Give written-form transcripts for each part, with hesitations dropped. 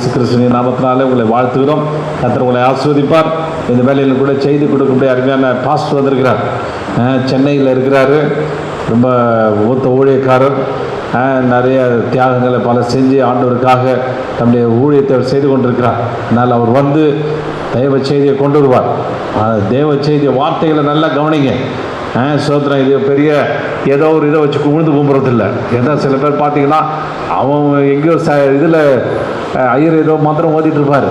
இயேசு கிறிஸ்துவின் நாமத்தினாலே உங்களை வாழ்த்துகிறோம். கர்த்தர் உங்களை ஆசீர்வதிப்பார். இந்த வேலையில் கூட செய்தி கொடுக்கக்கூடிய அருமையான பாஸ்டர் வந்திருக்கிறார். சென்னையில் இருக்கிறாரு. ரொம்ப மூத்த ஊழியக்காரர். நிறைய தியாகங்களை பல செஞ்சு ஆண்டவருக்காக தன்னுடைய ஊழியத்தை செய்து கொண்டிருக்கிறார். அதனால் அவர் வந்து தெய்வ செய்தியை கொண்டு வருவார். தேவ செய்திய வார்த்தைகளை நல்லா கவனிங்க. சோத்திரம். இது பெரிய ஏதோ ஒரு இதை வச்சு விழுந்து கும்புறதில்லை. ஏதோ சில பேர் பார்த்தீங்கன்னா அவன் எங்கேயோ இதில் ஐயர் ஏதோ மந்திரம் ஓதிட்டு இருப்பார்,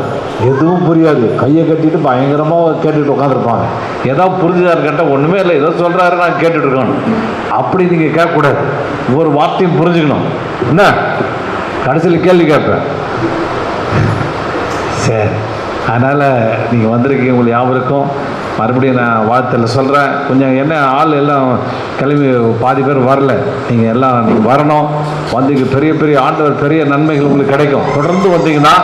எதுவும் புரியாது, கையை கட்டிட்டு பயங்கரமாக கேட்டுட்டு உட்காந்துருப்பாங்க. ஏதோ புரிஞ்சுதாரு கேட்டால் ஒன்றுமே இல்லை, ஏதோ சொல்கிறாரு நான் கேட்டுட்டு இருக்கணும். அப்படி நீங்கள் கேட்கக்கூடாது. ஒவ்வொரு வார்த்தையும் புரிஞ்சுக்கணும். என்ன கடைசியில் கேள்வி கேட்பேன். சரி, அதனால் நீங்கள் வந்திருக்கீங்க. உங்களுக்கு யாவருக்கும் மறுபடியும் நான் வாழ்த்தில் சொல்கிறேன். கொஞ்சம் என்ன ஆள் எல்லாம் கிளம்பி பாதி பேர் வரல. நீங்கள் எல்லாம் நீங்கள் வரணும். வந்து பெரிய பெரிய ஆண்டவர் பெரிய நன்மைகள் உங்களுக்கு கிடைக்கும். தொடர்ந்து வந்தீங்கன்னா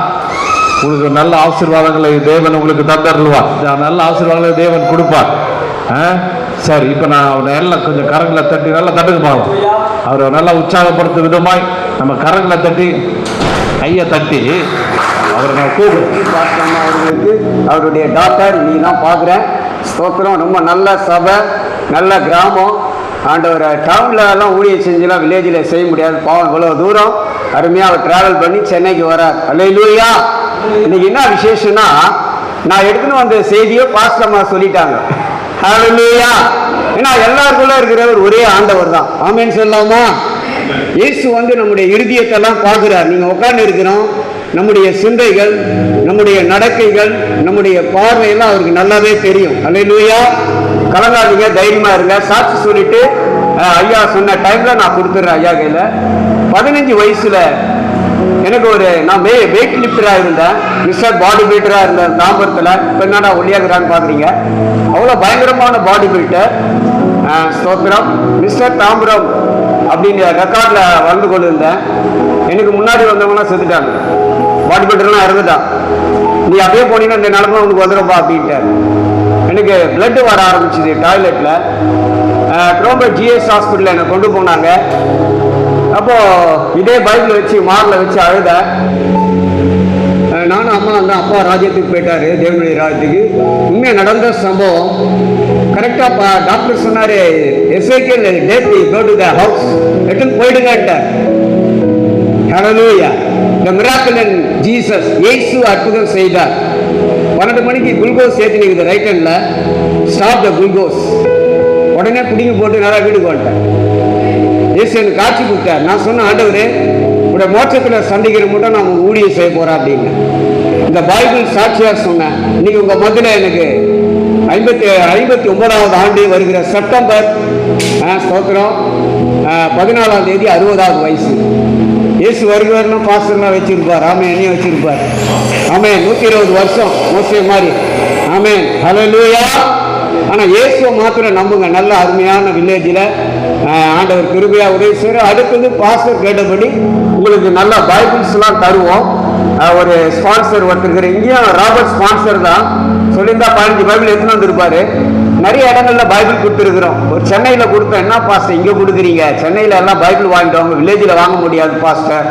உங்களுக்கு நல்ல ஆசீர்வாதங்களை தேவன் உங்களுக்கு தந்தருள்வார். நல்ல ஆசீர்வாதங்களை தேவன் கொடுப்பார். சரி, இப்போ நான் அவனை எல்லாம் கொஞ்சம் கரங்களை தட்டி நல்லா தட்டுக்கு பார்க்கலாம். அவரை நல்லா உற்சாகப்படுத்தும் விதமாய் நம்ம கரங்களை தட்டி கையை தட்டி அவரை நான் கூப்பிடுறேன். அவர்களுக்கு அவருடைய டாக்டர் நீ தான் பார்க்குறேன். ஸ்தோத்திரம். ரொம்ப நல்ல சபை, நல்ல கிராமம். ஆண்டவரை டவுனில் எல்லாம் ஊழியம் செஞ்செல்லாம் வில்லேஜில் செய்ய முடியாது. பாவம் இவ்வளோ தூரம் அருமையாக அவர் ட்ராவல் பண்ணி சென்னைக்கு வரார். அல்லேலூயா. இன்னைக்கு என்ன விசேஷம்னா, நான் எடுத்துன்னு வந்த செய்தியை பாஸ்டர்மா சொல்லிட்டாங்க. அல்லேலூயா. ஏன்னா எல்லாருக்குள்ள இருக்கிறவர் ஒரே ஆண்டவர் தான். ஆமேன்னு சொல்லாமா? இயேசு வந்து நம்முடைய இருதயத்தெல்லாம் பார்க்குறார். நீங்கள் உட்கார்ந்து இருக்கிறோம், நம்முடைய சிந்தைகள், நம்முடைய நடக்கைகள், நம்முடைய பார்வையெல்லாம் அவருக்கு நல்லாவே தெரியும். அல்லேலூயா. கலங்காதீங்க, தைரியமா இருங்க. சாட்சி சொல்லிட்டு ஐயா சொன்ன டைம்ல நான் கொடுத்துட்றேன் ஐயா கையில். 15 வயசுல எனக்கு நான் வெயிட் லிஃப்டராக இருந்தேன். மிஸ்டர் பாடி பில்டராக இருந்தேன் தாம்பரத்தில். இப்போ என்னடா ஒல்லியாகிறான்னு பார்க்குறீங்க. அவ்வளோ பயங்கரமான பாடி பில்டர். ஸ்தோத்திரம். மிஸ்டர் தாம்பரம் அப்படின்னு ரெக்கார்டில் வந்து கொண்டு இருந்தேன். எனக்கு முன்னாடி வந்தவங்களாம் செத்துட்டாங்க. பாடி பில்டர்லாம் இறந்துட்டான். நீ அப்படியே போனீங்கன்னா இந்த நிலமை உனக்கு வந்துடும்பா அப்படின்ட்டார். எனக்கு பிளட்டு வர ஆரம்பிச்சுது டாய்லெட்டில். ரொம்ப ஜிஎஸ் ஹாஸ்பிட்டலில் என்னை கொண்டு போனாங்க. அப்போது இதே பைபிள் வச்சு மாரில் வச்சு அழுத. நானும் அம்மா தான். அப்பா ராஜ்யத்துக்கு போயிட்டாரு, தேவனுடைய ராஜ்யத்துக்கு. உண்மையாக நடந்த சம்பவம். கரெக்டாக டாக்டர் சொன்னார், எஸ்ஐகேல் டேட் கோ டு த ஹவுஸ் எட்டுன்னு போயிடுங்கட்டார். ஹல்லேலூயா. The miracle in Jesus. இயேசு அற்புதம் செய்தார். 12 மணிக்கு குளுக்கோஸ் ஏற்றினீங்க right handle. Stop the glucose. உடனே பிடிங்கி போட்டு நல்லா வீட்டுக்கு வந்துட்டேன். இயேசு எனக்கு காட்சி கொடுத்தார். நான் சொன்ன ஆண்டவரே, உடைய மோட்சத்தில் சந்திக்கிற மட்டும் நான் உங்கள் ஊழியம் செய்ய போகிறேன் அப்படின்னு இந்த பைபிள் சாட்சியாக சொன்னேன். இன்னைக்கு உங்கள் மத்தியில் எனக்கு 59வது ஆண்டு வருகிற செப்டம்பர் ஸ்தோத்திரம் 14ஆம் தேதி 60வது வயசு. இயேசு வருகிறவர்னு பாஸ்டர்லாம் வச்சிருப்பார். ஆமே, என்னையும் வச்சிருப்பார். ஆமே, 120 வருஷம் மோசே மாதிரி. ஆமே, ஹல்லேலூயா. ஆனால் இயேசுவை மாத்திரம் நம்புங்க. நல்ல அருமையான வில்லேஜில் ஆண்டவர் கிருபையா உதவி செய்கிறார். அடுத்தது பாஸ்டர் கேட்டபடி உங்களுக்கு நல்ல பைபிள்ஸ்லாம் தருவோம். ஒரு ஸ்பான்சர் ஒருத்தர் இங்கேயும் ராபர்ட் ஸ்பான்சர் தான் சொல்லியிருந்தா 15 பைபிள் எடுத்துன்னு வந்திருப்பாரு. நிறைய இடங்கள்ல பைபிள் கொடுத்துருக்குறோம். ஒரு சென்னையில் கொடுத்தோம். என்ன பாஸ்டர் இங்கே கொடுக்குறீங்க? சென்னையில் எல்லாம் பைபிள் வாங்கிட்டு வாங்க, வில்லேஜில் வாங்க முடியாது பாஸ்டர்.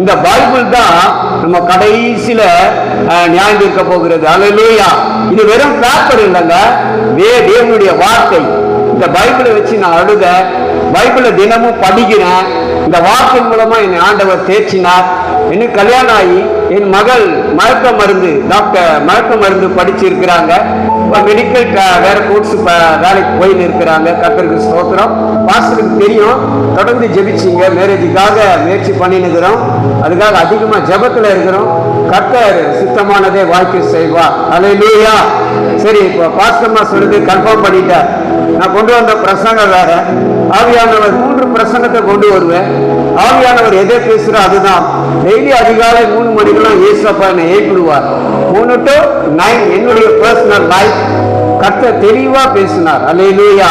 இந்த பைபிள் தான் நம்ம கடைசியில் நியாயம் இருக்க போகிறது. அல்லேலூயா. இது வெறும் பேப்பர் இல்லைங்க, தேவனுடைய வார்த்தை. இந்த பைபிளை வச்சு நான் அழுத, பைபிளை தினமும் படிக்கிறேன். இந்த வார்த்தை மூலமா என்னை ஆண்டவர் தேர்ச்சினார். எனக்கு கல்யாணம் ஆகி என் மகள் மயக்க மருந்து படிச்சிருக்கிறாங்க. மெடிக்கல் வேற கோர்ஸ் வேலைக்கு போயின்னு இருக்கிறாங்க. கர்த்தருக்கு ஸ்தோத்திரம். பாஸ்டருக்கு தெரியும், தொடர்ந்து ஜெபிச்சிங்க. மேரேஜுக்காக முயற்சி பண்ணினுக்கிறோம். அதுக்காக அதிகமாக ஜெபத்தில் இருக்கிறோம். கர்த்தர் சித்தமானதே வாய்க்கு செய்வார். அல்லேலூயா. சரி, இப்போ பாஸ்டர்மா சொல்லுது கன்ஃபார்ம் பண்ணிட்டார். நான் கொண்டு வந்த பிரசங்கம் வேற. ஆவியானவர் 3 பிரசங்கத்தை கொண்டு வருவேன். ஆவியானவர் எதை பேசுகிறோம் அதுதான். டெய்லி அதிகாலை 3 மணிக்கெல்லாம் இயேசப்பா என்னை ஏற்படுவார். 3 to 9 என்னுடைய பர்சனல் லைஃப் கர்த்தர் தெளிவா பேசினார். அல்லேலூயா.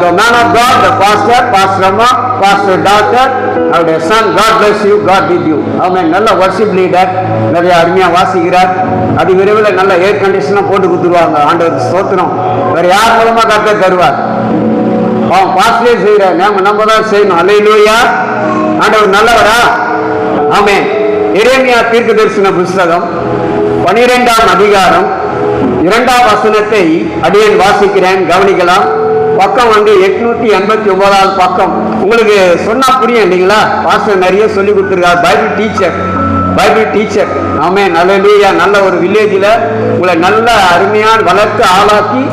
The man of God, the pastor, Pastor Amma, Pastor Doctor, அவருடைய son, God bless you, God with you. ஆமென். நல்ல வர்ஷிப் லீடர், நிறைய அருமையா வாசிக்கிறார். அது விரைவில் நல்ல ஏர் கண்டிஷனாக போட்டு கொடுத்துருவாங்க. ஆண்டவர் ஸ்தோத்திரம். வேற யார் மூலமா கர்த்தர் தருவார்? அவன் பாஸ்டரே செய்யற, நம்ம தான் செய்யணும். அல்லேலூயா. ஆண்டவர் நல்லவரா? ஆமென். எரேமியா தீர்க்கதரிசன புஸ்தகம் 12ஆம் அதிகாரம் 2ஆம் வசனத்தை அடியேன் வாசிக்கிறேன், கவனிக்கலாம். பக்கம் 889 பக்கம். உங்களுக்கு சொன்னா புரியும் இல்லைங்களா? பாஸ்டர் நிறைய சொல்லி கொடுத்துருக்கார். Bible teacher. ஆமென், அல்லேலூயா. நல்ல ஒரு வில்லேஜில் உங்களை நல்ல அருமையான வளர்த்து ஆளாக்கி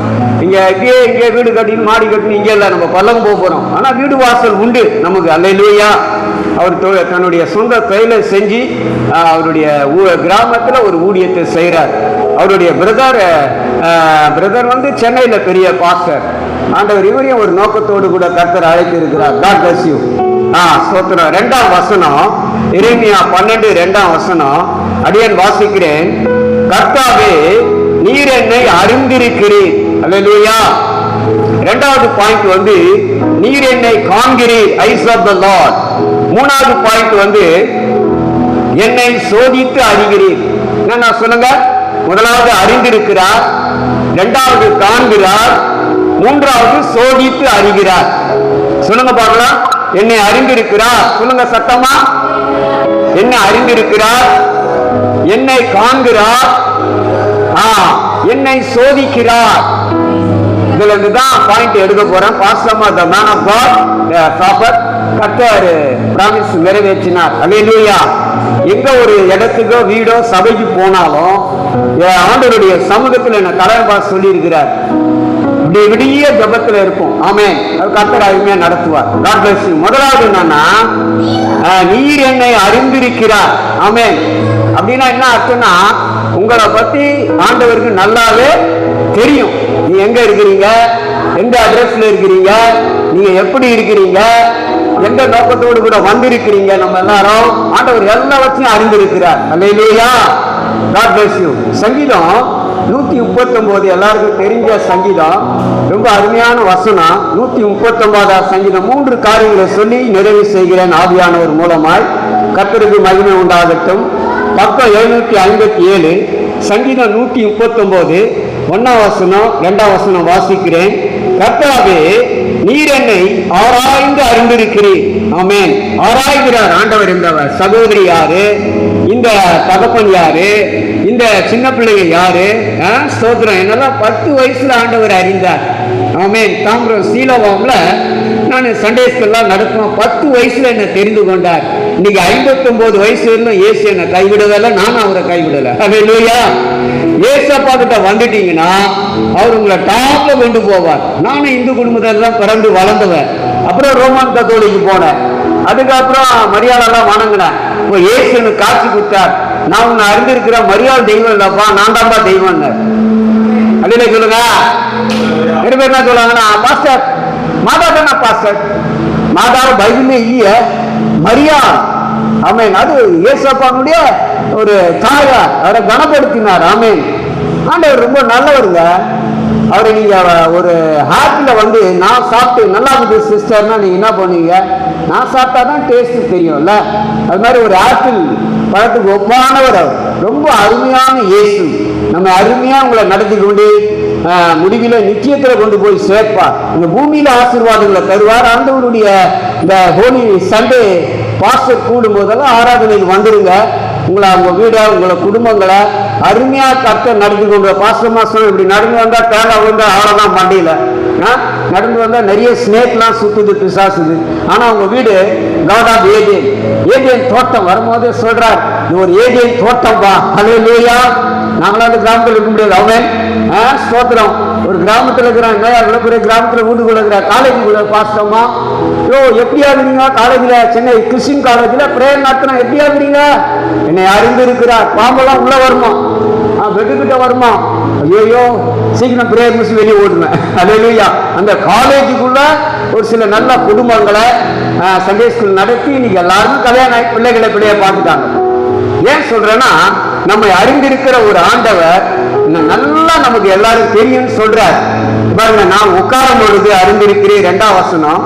இங்கே வீடு கட்டின்னு மாடி கட்டின்னு இங்கே இல்லை, நம்ம பல்லம் போகிறோம். ஆனால் வீடு வாசல் உண்டு நமக்கு. அல்லேலூயா. அவர் தன்னுடைய சொந்த தொழிலை செஞ்சு அவருடைய கிராமத்தில் ஒரு ஊழியத்தை செய்கிறார். அவருடைய பிரதர் சென்னையில் பெரிய பாஸ்டர். ஆண்டவர் இவரையும் ஒரு நோக்கத்தோடு கூட கர்த்தர் அழைத்து இருக்கிறார். God bless you. ஸ்தோத்திரம். 2ஆம் வசனம், எரேமியா 12:2ஆம் வசனம் அடியேன் வாசிக்கிறேன். கர்த்தாவே, நீர் என்னை அறிந்திருக்கிறீர். அல்லேலூயா. 2வது பாயிண்ட் நீர் என்னை காண்கிறீர், ஐஸ் ஆஃப் த லார்ட். 3வது பாயிண்ட் என்னை சோதித்து அறிகிறீர். என்ன சொல்லுங்க? முதலாவது அறிந்திருக்கிறார், 2வது காண்கிறார், 3வது சோதித்து அறிகிறார். சொல்லுங்க பார்க்கலாம். என்னை அறிந்திருக்கிறார், சொல்லுங்க சத்தமா. என்னை அறிந்திருக்கிறார், என்னை காண்கிறார், என்னை சோதிக்கிறார். இதுல இருந்துதான் பாயிண்ட் எடுக்க போறேன். Pastor the man of God proper கர்த்தர் பிராமிஸ் நிறைவேற்றினார். அல்லேலூயா. எங்க ஒரு இடத்துக்கோ வீடோ சபைக்கு போனாலும் ஆண்டவருடைய சமூகத்தில் என்ன தலைவா சொல்லி இருக்கிறார். விடிய ஜபத்துல இருக்கும். ஆமென். கர்த்தர் அருமையா நடத்துவார். God bless you. முதலாவது என்னன்னா, நீர் என்னை அறிந்திருக்கிறார். ஆமென். அப்படின்னா என்ன அர்த்தம்னா, உங்களை பத்தி ஆண்டவருக்கு நல்லாவே தெரியும். நீ எங்க இருக்கிறீங்க, எந்த அட்ரஸ்ல இருக்கிறீங்க, நீங்க எப்படி இருக்கிறீங்க, எந்த நோக்கத்தோடு கூட வந்திருக்கிறீங்க. நம்ம எல்லாரும் ஆண்டவர் எல்லாவற்றையும் அறிந்திருக்கிறார். அல்லேலூயா. God bless you. சங்கீதம் 139 எல்லாருக்கும் தெரிஞ்ச சங்கீதம். ரொம்ப அருமையான வசனம். 139 சங்கீதம் 3 காரியங்களை சொல்லி நிறைவு செய்கிறேன் ஆவியானவர் மூலமாய். கர்த்தருக்கு மகிமை உண்டாகட்டும். பக்கம் 757 சங்கீதம் 139 1ஆம் வசனம் 2ஆம் வசனம் வாசிக்கிறேன். கர்த்தாவே, நீர் என்னை ஆராய்ந்து அறிந்திருக்கிறீர். ஆமென். ஆராய்கிறார் ஆண்டவர். இந்த சகோதரி யாரு, இந்த தகப்பன் யாரு, இந்த சின்ன பிள்ளைங்க யாரு. ஸ்தோத்திரம். என்னெல்லாம் 10 வயசுல ஆண்டவர் அறிந்தார். ஆமென். தாம்பரம் சீலோவாம்ல நான் சண்டே ஸ்கூல்லாம் நடத்துவேன். 10 வயசுல என்னை தெரிந்து கொண்டார். இன்னைக்கு 59 வயசு இருந்தும் இயேசு என்னை கைவிடவில்லை, நானும் அவரை கைவிடலை. அல்லேலூயா. ஏசப்பா கிட்ட வந்துட்டீங்கன்னா அவர் உங்களை டாப்ல கொண்டு போவார். நானும் இந்து குடும்பத்தில் தான் பிறந்து வளர்ந்தவன். அப்புறம் ரோமான் கத்தோலிக்கு போனேன். அதுக்கப்புறம் மரியாதைலாம் வணங்கினேன். இப்போ ஏசு எனக்கு காட்சி கொடுத்தார். நான் உன்னை அறிந்திருக்கிற மரியாதை தெய்வம் இல்லப்பா, நான் தான்ப்பா தெய்வம். அல்ல சொல்லுங்க. நிறைய பேர் என்ன சொல்லுவாங்கன்னா, பாஸ்டர் மாதா தானே பாஸ்டர். மாதா பைபிளே இல்லையே, மரியா. ஆமென். அது ஏசப்பானுடைய ஒரு தாயார், அவரை கனப்படுத்தினார். ஆமென். ஆண்டவர் ரொம்ப நல்லவருங்க. அவரை நீங்க ஒரு ஹாப்பில் நான் சாப்பிட்டு நல்லா இருக்குது சிஸ்டர்னா நீங்க என்ன பண்ணுவீங்க? நான் சாப்பிட்டா தான் டேஸ்ட் தெரியும்ல. அது மாதிரி ஒரு ஆப்பிள் பழத்துக்கு ஒப்பானவர் அவர். ரொம்ப அருமையான இயேசு நம்ம அருமையா உங்களை நடத்தி கொண்டு முடிவில நிச்சயத்துல கொண்டு போய் சேர்ப்பார். இந்த பூமியில ஆசீர்வாதங்களை தருவார். ஆண்டவருடைய இந்த ஹோலி சண்டே பாஸ்டர் கூடும் போதெல்லாம் ஆராதனைக்கு வந்துருங்க. உங்களை அவங்க வீட உங்களை குடும்பங்களை அருமையா கர்த்தர் நடத்தி கொண்டு பாஸ்டர் மாசம் இப்படி நடந்து வந்தா தேங்காய் வந்தா அவ்வளவுதான் மண்டியில நடந்து வந்தா நிறைய ஸ்னேக்லாம் சுத்துது, பிசாசுது. ஆனா உங்க வீடு காட் ஆஃப் ஏதேன் தோட்டம் வரும்போதே சொல்றார், இது ஒரு ஏதேன் தோட்டம் பா. அல்லேலூயா. நாங்களாம் அந்த கிராமத்தில் இருக்க முடியாது. அவன் ஸ்தோத்திரம். ஒரு கிராமத்தில் இருக்கிறான், இவ்வளவு பெரிய கிராமத்தில் வீட்டுக்குள்ள இருக்கிற காலேஜுக்குள்ள பாஸ்டமா எப்படியா இருக்கிறீங்க? காலேஜில் சென்னை கிறிஸ்டின் காலேஜில் பிரேயர் நடத்தினா எப்படியா இருக்கிறீங்க? என்னை அறிந்து இருக்கிறார். பாம்பெல்லாம் உள்ள வருமா, வெட்டுக்கிட்ட வருமா? ஐயோ சீக்கிரம் பிரேயர் முடிச்சு வெளியே ஓடுவேன். அல்லேலூயா. அந்த காலேஜுக்குள்ள ஒரு சில நல்ல குடும்பங்களை சண்டே ஸ்கூல் நடத்தி இன்னைக்கு எல்லாருமே கல்யாணம் பிள்ளைகளை பார்த்துட்டாங்க. ஏன் சொல்றேன்னா, நம்ம அறிந்திருக்கிற ஒரு ஆண்டவர் நல்லா நமக்கு எல்லாரும் தெரியும் சொல்றார். பாருங்க, நான் உட்காரும் பொழுது அறிந்திருக்கிறேன். 2ஆம் வசனம்,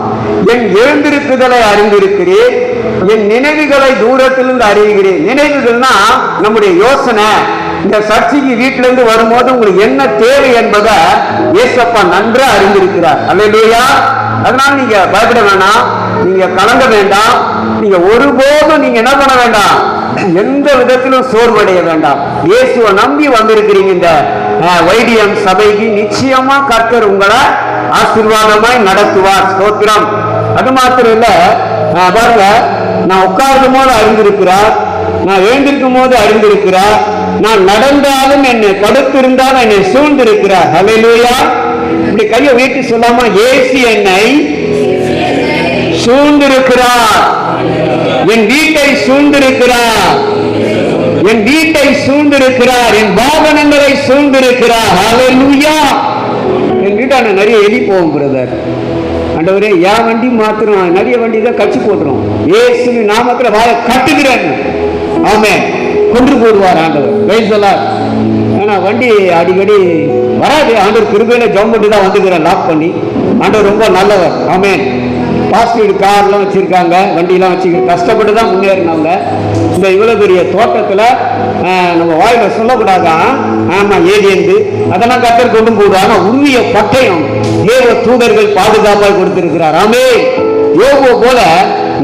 என் எழுந்திருக்குதலை அறிந்திருக்கிறேன், என் நினைவுகளை தூரத்திலிருந்து அறிகிறேன். நினைவுகள்னா நம்முடைய யோசனை. இந்த சர்ச்சைக்கு வீட்டில இருந்து வரும்போது உங்களுக்கு என்ன தேவை என்பதை ஏசப்பா நன்றா அறிந்திருக்கிறார். அல்லேலூயா. அதனால நீங்க பயப்பட வேண்டாம், நீங்க கலங்க வேண்டாம். நீங்க ஒருபோதும் நீங்க என்ன பண்ண வேண்டாம், எந்த விதத்திலும் சோர்வடைய வேண்டாம். இயேசுவை நம்பி வந்திருக்கிறீங்க இந்த வைடியம் சபைக்கு. நிச்சயமா கர்த்தர் உங்களை ஆசீர்வாதமாய் நடத்துவார். ஸ்தோத்திரம். அது மாத்திரம் இல்ல, பாருங்க, நான் உட்கார்க்கும் போது அறிந்திருக்கிறார், நான் எழுந்திருக்கும் போது அறிந்திருக்கிறார், நான் நடந்தாலும் என்னை படுத்திருந்தாலும் என்னை சூழ்ந்திருக்கிறார். ஹல்லேலூயா. இப்படி கையை வீட்டு சொல்லாம, இயேசு என்னை சூழ்ந்திருக்கிறார், என் வீட்டை சூழ்ந்திருக்கிறார், என் வீட்டை சூழ்ந்திருக்கிறார், என் வாகனங்களை சூழ்ந்திருக்கிறார். ஹல்லேலூயா. என் வீட்டான நிறைய எலி போகும் பிரதர். ஆண்டவரே, என் வண்டி மாத்திரம் நிறைய வண்டி தான் கட்சி போட்டுரும். இயேசுவின் நாமத்துல வாயை கட்டுகிறேன். ஆமென். கொன்று போடுவார் ஆண்டவர். பேசலாம். ஏன்னா வண்டி அடிக்கடி வராது. ஆண்டவர் கிருபையில ஜெபம் பண்ணி தான் வந்துக்கிறேன், லாக் பண்ணி. ஆண்டவர் ரொம்ப நல்லவர். ஆமென். பாஸ்பீடு கார்லாம் வச்சிருக்காங்க, வண்டியெல்லாம் வச்சுக்க கஷ்டப்பட்டு தான் முன்னேறினவங்க. இந்த இவ்வளவு பெரிய தோட்டத்துல நம்ம வாயில சொல்லக்கூடாதான், ஆமா ஏடியந்து அதெல்லாம் கத்தர் கொண்டு போடுவாங்க. உருவிய பட்டயம் தேவ தூதர்கள் பாதுகாப்பாக கொடுத்திருக்கிறார். ஆமென். யோகோ போல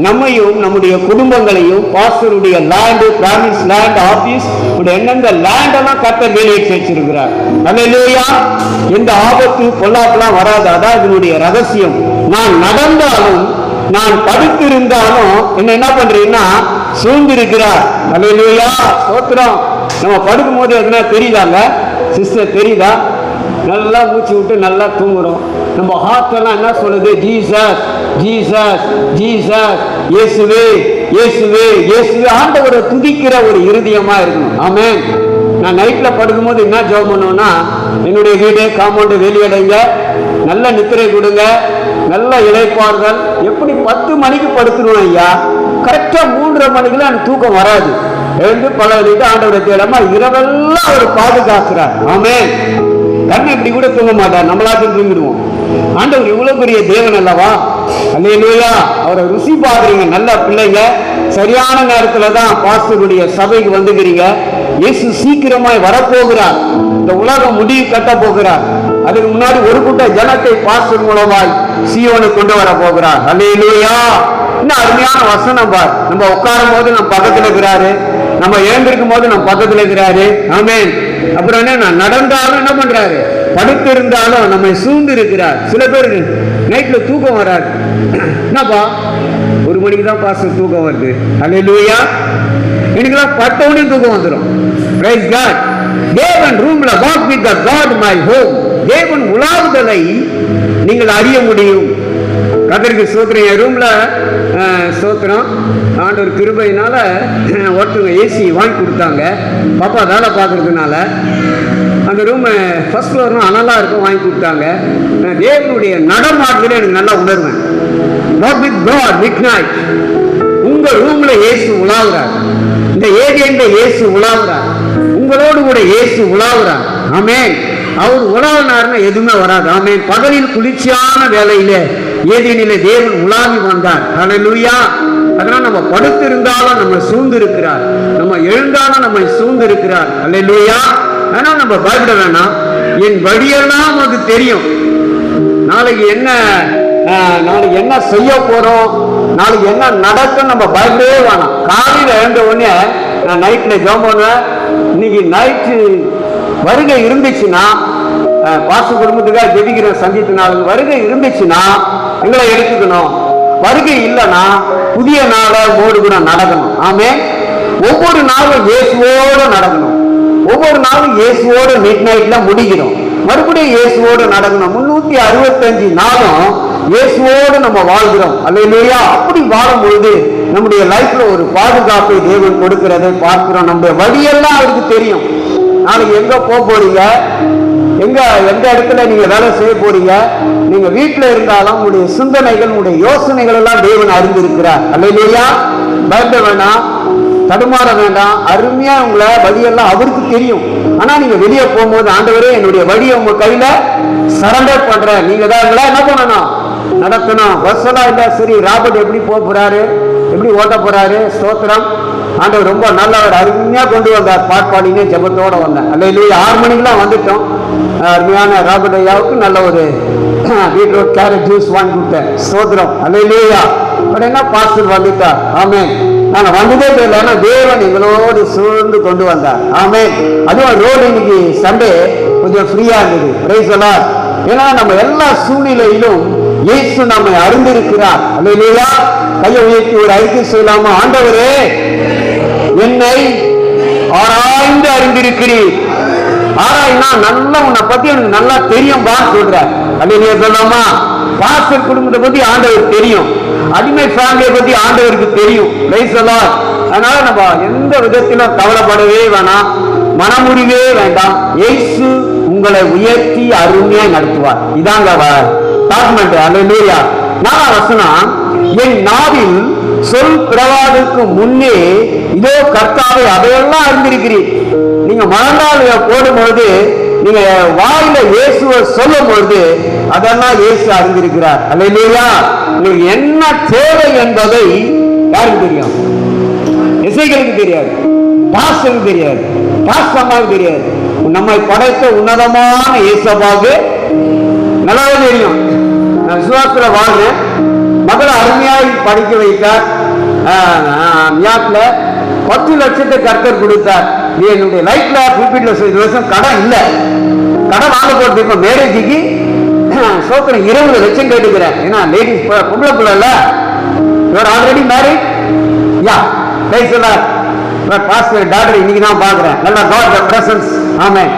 நம்மையும் நம்முடைய குடும்பங்களையும் பாஸ்டருடைய லேண்டு, பிராமிஸ் லேண்ட், ஆபீஸ், எந்தெந்த லேண்ட் எல்லாம் கர்த்தர் வெளியேற்றி வச்சிருக்கிறார். அல்லேலூயா. எந்த ஆபத்து பொல்லாப்பெல்லாம் வராது. அதான் இதனுடைய ரகசியம். நான் நடந்தாலும் நான் படுத்திருந்தாலும் என்ன பண்றீங்கன்னா சூழ்ந்திருக்கிறார். அல்லேலூயா. ஸ்தோத்திரம். நம்ம படுக்கும் போது எதுனா தெரியுதாங்க சிஸ்டர்? தெரியுதா? நல்லா மூச்சு விட்டு நல்லா தூங்குறோம். நம்ம ஹார்ட் எல்லாம் என்ன சொல்லுது? ஜீசஸ் ஜீசஸ் ஜீசஸ், இயேசுவே இயேசுவே இயேசுவே. ஆண்டவரை துதிக்கிற ஒரு இருதயமா இருக்கணும். ஆமென். நான் நைட்ல படுக்கும் போது என்ன ஜெபம் பண்ணுவேன்னா, என்னுடைய வீடு காம்பவுண்டு வெளியடைங்க, நல்ல நித்திரை கொடுங்க, நல்ல இளைப்பாறுதல். எப்படி 10 மணிக்கு படுத்துருவேன் ஐயா, கரெக்டா 3:30 மணிக்குலாம் எனக்கு தூக்கம் வராது. எழுந்து பல வழிட்டு ஆண்டவரை தேடாம இரவெல்லாம் அவர் பாதுகாக்கிறார். ஆமென். கண்ணை இப்படி கூட தூங்க மாட்டார், நம்மளாச்சும் தூங்கிடுவோம். ஆண்டவர் இவ்வளவு பெரிய தேவன் அல்லவா? அல்லேலூயா. அவரை ருசி பாக்குறீங்க நல்ல பிள்ளைங்க. சரியான நேரத்துல தான் பாஸ்டருடைய சபைக்கு வந்துக்கிறீங்க. இயேசு சீக்கிரமாய் வரப்போகிறார். இந்த உலகம் முடிவு கட்ட போகிறார். அதுக்கு முன்னாடி ஒரு கூட்ட ஜனத்தை பாஸ்டர் மூலமாய் சீயோனுக்கு கொண்டு வர போகிறார். அல்லேலூயா. இன்னும் அருமையான வசனம் பார். நம்ம உட்காரும் போது நம்ம பக்கத்துல இருக்கிறாரு, நம்ம எழுந்திருக்கும் போது நம்ம பக்கத்துல இருக்கிறாரு. ஆமென். அப்புறம் என்ன, நடந்தாலும் என்ன பண்றாரு, படுத்து இருந்தாலும் நம்மை சூழ்ந்து இருக்கிறார். சில பேர் நைட்ல தூக்கம் வராது. என்னப்பா 1 மணிக்கு தான் பாஸ்டர் தூக்கம் வருது. அல்லேலூயா. எனக்குலாம் பட்டவுடனே தூக்கம் வந்துடும். Praise God. தேவன் ரூம்ல walk with the God my home. தேவன் உலாவுதலை நீங்கள் அறிய முடியும். கர்த்தருக்கு ஸ்தோத்திரம். என் ரூம்ல ஸ்தோத்திரம், ஆண்டவர் கிருபையினால ஒருத்தவங்க ஏசி வாங்கி கொடுத்தாங்க. பாப்பா வேலை பார்க்கறதுனால அந்த ரூம் ஃபர்ஸ்ட் ஃப்ளோர்னா அனலாக இருக்கும், வாங்கி கொடுத்தாங்க. தேவனுடைய நடமாட்டத்தில் எனக்கு நல்லா உணர்வேன். Walk with God midnight. உங்க ரூம்ல இயேசு உலாவுறார். இந்த ஏஜென்ட்ல இயேசு உலாவுறார். உங்களோடு கூட இயேசு உலாவுறார். ஆமென். அவர் உலாவினார்னா எதுவுமே வராது. ஆமென். பகலில் குளிர்ச்சியான வேலையிலே ஏதேனிலே தேவன் உலாவி வந்தார். அல்லேலூயா. அதனால் நம்ம படுத்து இருந்தாலும் நம்ம சூழ்ந்து இருக்கிறார், நம்ம எழுந்தாலும் நம்மை சூழ்ந்து இருக்கிறார். அல்லேலூயா. ஆனால் நம்ம பயப்பட வேணாம். என் வழியெல்லாம் அது தெரியும். நாளைக்கு என்ன செய்ய போறோம், நாளைக்கு என்ன நடக்கும், நம்ம பயப்படவே வேணாம். காலையில் எழுந்த உடனே நான் நைட்ல ஜெபம் பண்ணுவேன். இன்னைக்கு நைட்டு வருகை இருந்துச்சுன்னா, பாச குடும்பத்துக்காக ஜெபிக்கிற சந்தித்த நாள் வருகை இருந்துச்சுன்னா எங்களை எடுத்துக்கணும். வருகை இல்லைன்னா புதிய நாளோடு கூட நடக்கணும். ஆமென். ஒவ்வொரு நாளும் இயேசுவோடு நடக்கணும். ஒவ்வொரு நாளும் இயேசுவோடு மிட் நைட்ல முடிக்கணும். மறுபடியும் இயேசுவோடு நடக்கணும். 365 நாளும் இயேசுவோடு நம்ம வாழ்கிறோம். அல்லேலூயா. அப்படி வாழும் பொழுது நம்முடைய லைஃப்ல ஒரு பாதுகாப்பை தேவன் கொடுக்கிறதை பார்க்கிறோம். நம்முடைய வழியெல்லாம் அவருக்கு தெரியும். நாளைக்கு எங்க போறீங்க, எந்த இடத்துல நீங்க வேலை செய்ய போறீங்க, நீங்க வீட்டுல இருந்தாலும் உங்களுடைய சிந்தனைகள், உங்களுடைய யோசனைகள் எல்லாம் தேவன் அறிந்திருக்கிறார். அல்லேலூயா. பயப்பட வேண்டாம், தடுமாற வேண்டாம். அருமையா உங்களை வழியெல்லாம் அவருக்கு தெரியும். ஆனா நீங்க வெளியே போகும்போது, ஆண்டவரே என்னுடைய வழியை உங்க கையில சரண்டர் பண்றேன், நீங்க தான் என்ன பண்ணணும், நடத்தணும். பஸ்ஸெல்லாம் இல்ல, சரி ராபர்ட் எப்படி போறாரு, எப்படி ஓட்ட போறாரு. ஸ்தோத்திரம். ஆண்டவர் ரொம்ப நல்லவர், அருமையா கொண்டு வந்தார். பாட்பாடினே ஜெபத்தோட வந்தேன். அல்லேலூயா. 6 மணிக்கெல்லாம் வந்துட்டோம். அருமையான ராபர்ட் ஐயாவுக்கு நல்ல ஒரு பீட்ரூட் கேரட் ஜூஸ் வாங்கி கொடுத்தேன். ஸ்தோத்திரம். அல்லேலூயா. உடனே பாஸ்டர் வந்துட்டார். ஆமென். நாங்க வந்ததே தெரியல, ஆனா தேவன் எங்களோடு சூழ்ந்து கொண்டு வந்தார். ஆமென். அதுவும் ரோடு இன்னைக்கு சண்டே கொஞ்சம் ஃப்ரீயா இருந்தது. Praise the Lord. ஏன்னா நம்ம எல்லா சூழ்நிலையிலும் இயேசு நம்மை அறிந்திருக்கிறார். அல்லேலூயா. கையை உயர்த்தி ஒரு அறிக்கை செய்யலாமா? ஆண்டவரே, என்னை ஆராய்ந்து அறிந்திருக்கிறீர். ஆராய்னா நல்லா உன்னை பத்தி எனக்கு நல்லா தெரியும் பா சொல்ற. அல்லேலூயா சொல்லலாமா? பாஸ்டர் குடும்பத்தை பத்தி ஆண்டவர் தெரியும், அடிமை ஃபேமிலியை பத்தி ஆண்டவருக்கு தெரியும். Praise the Lord. அதனால நம்ம எந்த விதத்திலும் கவலைப்படவே வேணாம், மனமுறிவே வேண்டாம். இயேசு உங்களை உயர்த்தி அருமையா நடத்துவார். இதாங்க டாக்குமெண்ட். அல்லேலூயா. 4ஆம் வசனம், என் நாவில் சொல் பிறவாதற்கு முன்னே இதோ கர்த்தாவை அதையெல்லாம் அறிந்திருக்கிறீர். நீங்க மறந்தால் போடும்பொழுது, நீங்க வாயில இயேசுவை சொல்லும் பொழுது அதெல்லாம் இயேசு அறிந்திருக்கிறார். அல்லேலூயா. உங்களுக்கு என்ன தேவை என்பதை யாருக்கு தெரியும்? எசேக்கியேலுக்கு தெரியாது, பாஸ்டருக்கு தெரியாது, பாஸ்டருக்கு தெரியாது. நம்மை படைத்த உன்னதமான இயேசுவாவுக்கு நல்லாவே தெரியும். நான் விசுவாசத்துல வாழ்றேன். மகளை அருமையாய் படிக்க வைத்தார். நியாட்ல 10 லட்சத்தை கர்த்தர் கொடுத்தார். என்னுடைய லைஃப்ல 50 வருஷம் கடன் இல்லை. கடன் வாங்க போறது இப்ப மேரேஜுக்கு சோத்திரம் 20 லட்சம் கேட்டுக்கிறேன். ஏன்னா லேடிஸ் பொம்பளை பிள்ளை இல்ல. இவர் already married. Yeah praise the Lord. Pastor doctor இன்னைக்கு தான் பாக்குறேன். நல்ல காட் பிரசன்ஸ். ஆமென்.